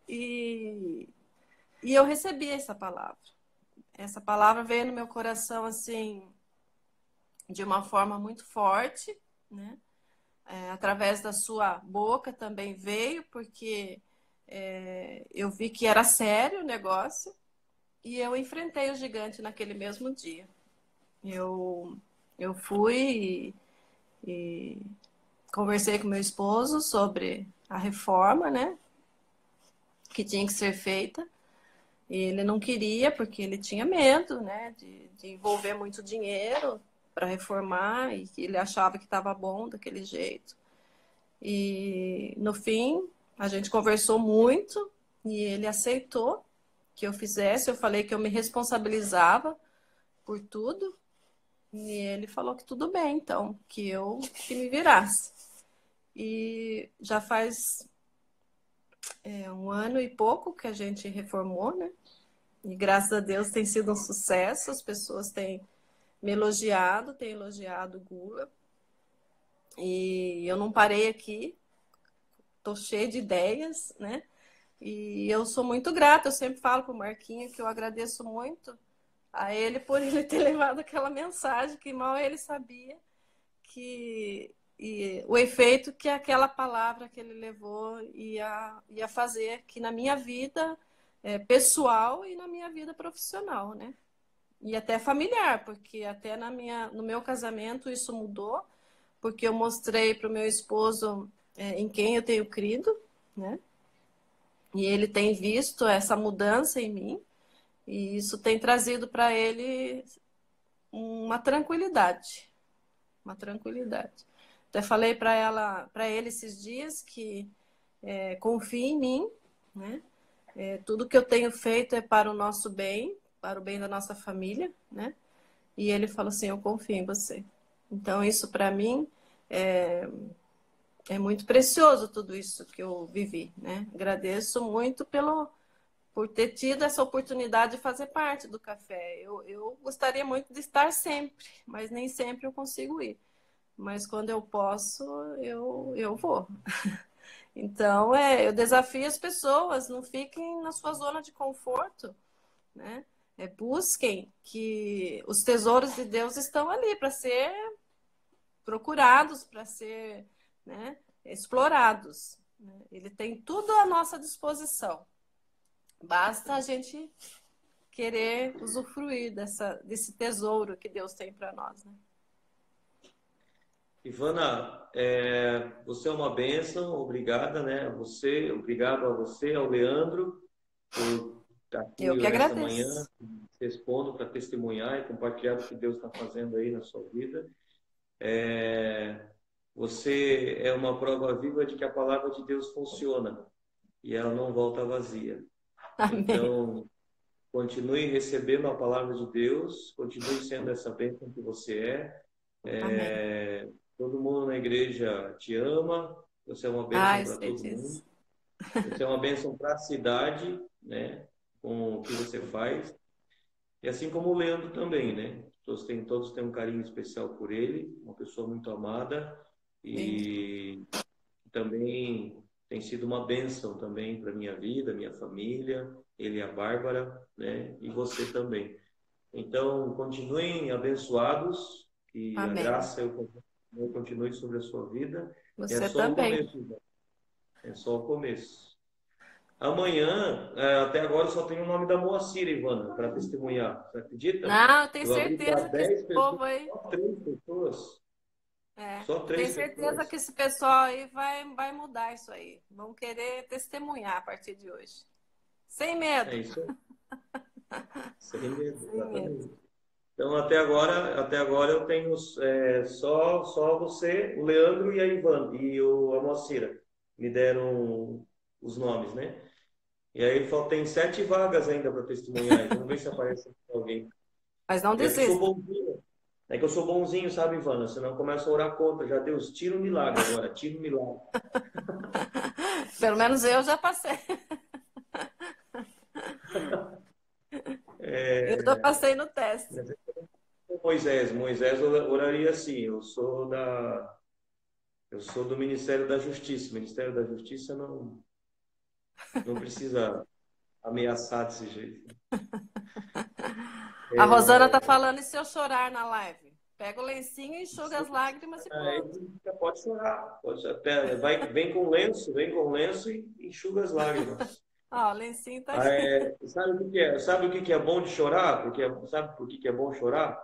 Speaker 3: E eu recebi essa palavra. Essa palavra veio no meu coração, assim, de uma forma muito forte, né? Através da sua boca também veio, porque eu vi que era sério o negócio e eu enfrentei o gigante naquele mesmo dia. Eu fui e conversei com meu esposo sobre a reforma, né? Que tinha que ser feita. E ele não queria, porque ele tinha medo, né? De envolver muito dinheiro para reformar e que ele achava que estava bom daquele jeito. E no fim, a gente conversou muito e ele aceitou que eu fizesse. Eu falei que eu me responsabilizava por tudo e ele falou que tudo bem, então, que me virasse. E já faz 1 ano e pouco que a gente reformou, né? E graças a Deus tem sido um sucesso, as pessoas têm me elogiado, têm elogiado o Gula. E eu não parei aqui, estou cheia de ideias, né? E eu sou muito grata, eu sempre falo para o Marquinho que eu agradeço muito a ele por ele ter levado aquela mensagem que mal ele sabia e o efeito que aquela palavra que ele levou ia fazer aqui na minha vida pessoal e na minha vida profissional, né? E até familiar, porque até no meu casamento isso mudou, porque eu mostrei para o meu esposo em quem eu tenho crido, né? E ele tem visto essa mudança em mim, e isso tem trazido para ele uma tranquilidade. Uma tranquilidade. Até falei para ele esses dias que confie em mim, né? Tudo que eu tenho feito é para o nosso bem, para o bem da nossa família, né? E ele falou assim, eu confio em você. Então, isso para mim é muito precioso, tudo isso que eu vivi, né? Agradeço muito por ter tido essa oportunidade de fazer parte do café. Eu gostaria muito de estar sempre, mas nem sempre eu consigo ir. Mas quando eu posso, eu vou. Então, eu desafio as pessoas, não fiquem na sua zona de conforto, né? Busquem que os tesouros de Deus estão ali para ser procurados, para ser, né, explorados. Né? Ele tem tudo à nossa disposição. Basta a gente querer usufruir desse tesouro que Deus tem para nós. Né?
Speaker 1: Ivana, você é uma bênção, obrigada, né? Obrigado a você, ao Leandro, por estar aqui
Speaker 3: Eu que
Speaker 1: nessa
Speaker 3: agradeço.
Speaker 1: manhã, expondo para testemunhar e compartilhar o que Deus está fazendo aí na sua vida. Você é uma prova viva de que a palavra de Deus funciona e ela não volta vazia.
Speaker 3: Amém.
Speaker 1: Então, continue recebendo a palavra de Deus, continue sendo essa bênção que você é.
Speaker 3: Amém.
Speaker 1: Todo mundo na igreja te ama, você é uma
Speaker 3: Ah,
Speaker 1: bênção
Speaker 3: eu
Speaker 1: para
Speaker 3: sei
Speaker 1: todo mundo.
Speaker 3: disso.
Speaker 1: Você é uma bênção para a cidade, né? Com o que você faz. E assim como o Leandro também, né? Todos têm um carinho especial por ele, uma pessoa muito amada
Speaker 3: Sim.
Speaker 1: e também tem sido uma bênção também para minha vida, minha família, ele e a Bárbara, né? E você também. Então, continuem abençoados, que a
Speaker 3: Amém.
Speaker 1: graça e o conhecimento continue sobre a sua vida. É
Speaker 3: Você
Speaker 1: só o
Speaker 3: também.
Speaker 1: começo, Ivan. É só o começo. Amanhã, até agora, só tem o nome da Moacir, Ivana, para testemunhar. Você acredita?
Speaker 3: Não, eu tenho
Speaker 1: Eu abri para
Speaker 3: certeza que esse
Speaker 1: 10 pessoas,
Speaker 3: povo aí.
Speaker 1: só 3 pessoas. Só
Speaker 3: Eu tenho
Speaker 1: 3
Speaker 3: certeza
Speaker 1: pessoas.
Speaker 3: que esse pessoal aí vai mudar isso aí. Vão querer testemunhar a partir de hoje. Sem
Speaker 1: É
Speaker 3: medo.
Speaker 1: isso aí. Sem medo,
Speaker 3: Sem medo.
Speaker 1: exatamente. Então, até agora eu tenho só você, o Leandro e a Ivan, a Moacira. Me deram os nomes, né? E aí tem 7 vagas ainda para testemunhar. Vamos ver se aparece alguém.
Speaker 3: Mas não
Speaker 1: É que eu sou
Speaker 3: desista.
Speaker 1: bonzinho. É que eu sou bonzinho, sabe, Ivana? Senão começa a orar contra. Já Deus, tira um milagre agora, tira um milagre.
Speaker 3: Pelo menos eu já passei. Eu já
Speaker 1: É,
Speaker 3: passei no teste.
Speaker 1: Moisés oraria assim. Eu sou do Ministério da Justiça. O Ministério da Justiça não precisa ameaçar desse jeito.
Speaker 3: A Rosana tá
Speaker 1: É,
Speaker 3: falando, e se eu chorar na live? Pega o lencinho, enxuga as lágrimas e
Speaker 1: aí
Speaker 3: pronto.
Speaker 1: você pode chorar. Vem com lenço e enxuga as lágrimas.
Speaker 3: Ó, o lencinho tá aqui.
Speaker 1: Sabe o que que é? Sabe o que que é bom de chorar? Sabe por que que é bom chorar?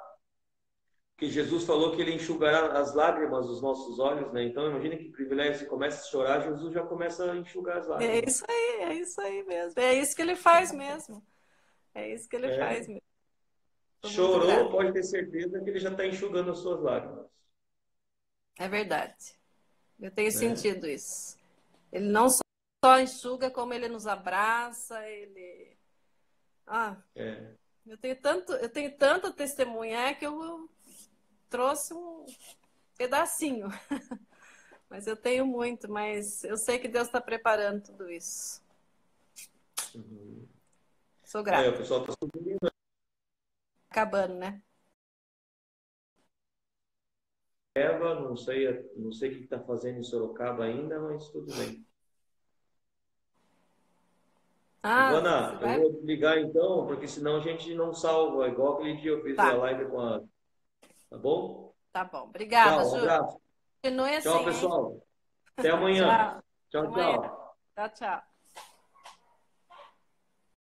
Speaker 1: Porque Jesus falou que ele enxugará as lágrimas dos nossos olhos, né? Então imagina que privilégio, você começa a chorar, Jesus já começa a enxugar as lágrimas.
Speaker 3: É isso aí mesmo. É isso que ele faz mesmo. É isso que ele faz
Speaker 1: É.
Speaker 3: mesmo. Tô muito
Speaker 1: Chorou,
Speaker 3: grata.
Speaker 1: pode ter certeza que ele já está enxugando as suas lágrimas,
Speaker 3: É verdade. Eu tenho
Speaker 1: né?
Speaker 3: sentido isso. Ele não só enxuga, como ele nos abraça, ele. Ah,
Speaker 1: É.
Speaker 3: eu tenho tanto testemunhar que eu trouxe um pedacinho. Mas eu tenho muito, mas eu sei que Deus está preparando tudo isso.
Speaker 1: Uhum.
Speaker 3: Sou
Speaker 1: Aí, o
Speaker 3: grata.
Speaker 1: pessoal está subindo.
Speaker 3: Acabando, né?
Speaker 1: Eva, não sei o que está fazendo em Sorocaba ainda, mas tudo bem.
Speaker 3: Ah, você
Speaker 1: Ivana, eu
Speaker 3: vai?
Speaker 1: vou desligar então, porque senão a gente não salva, igual aquele dia eu fiz a
Speaker 3: Tá,
Speaker 1: live com a. Tá bom?
Speaker 3: tá bom. Obrigada,
Speaker 1: Tchau, um
Speaker 3: Júlio.
Speaker 1: abraço.
Speaker 3: Continue assim,
Speaker 1: Tchau,
Speaker 3: hein?
Speaker 1: pessoal. Até amanhã.
Speaker 3: Tchau. Até
Speaker 1: Tchau,
Speaker 3: amanhã.
Speaker 1: tchau.
Speaker 3: Tchau, tchau.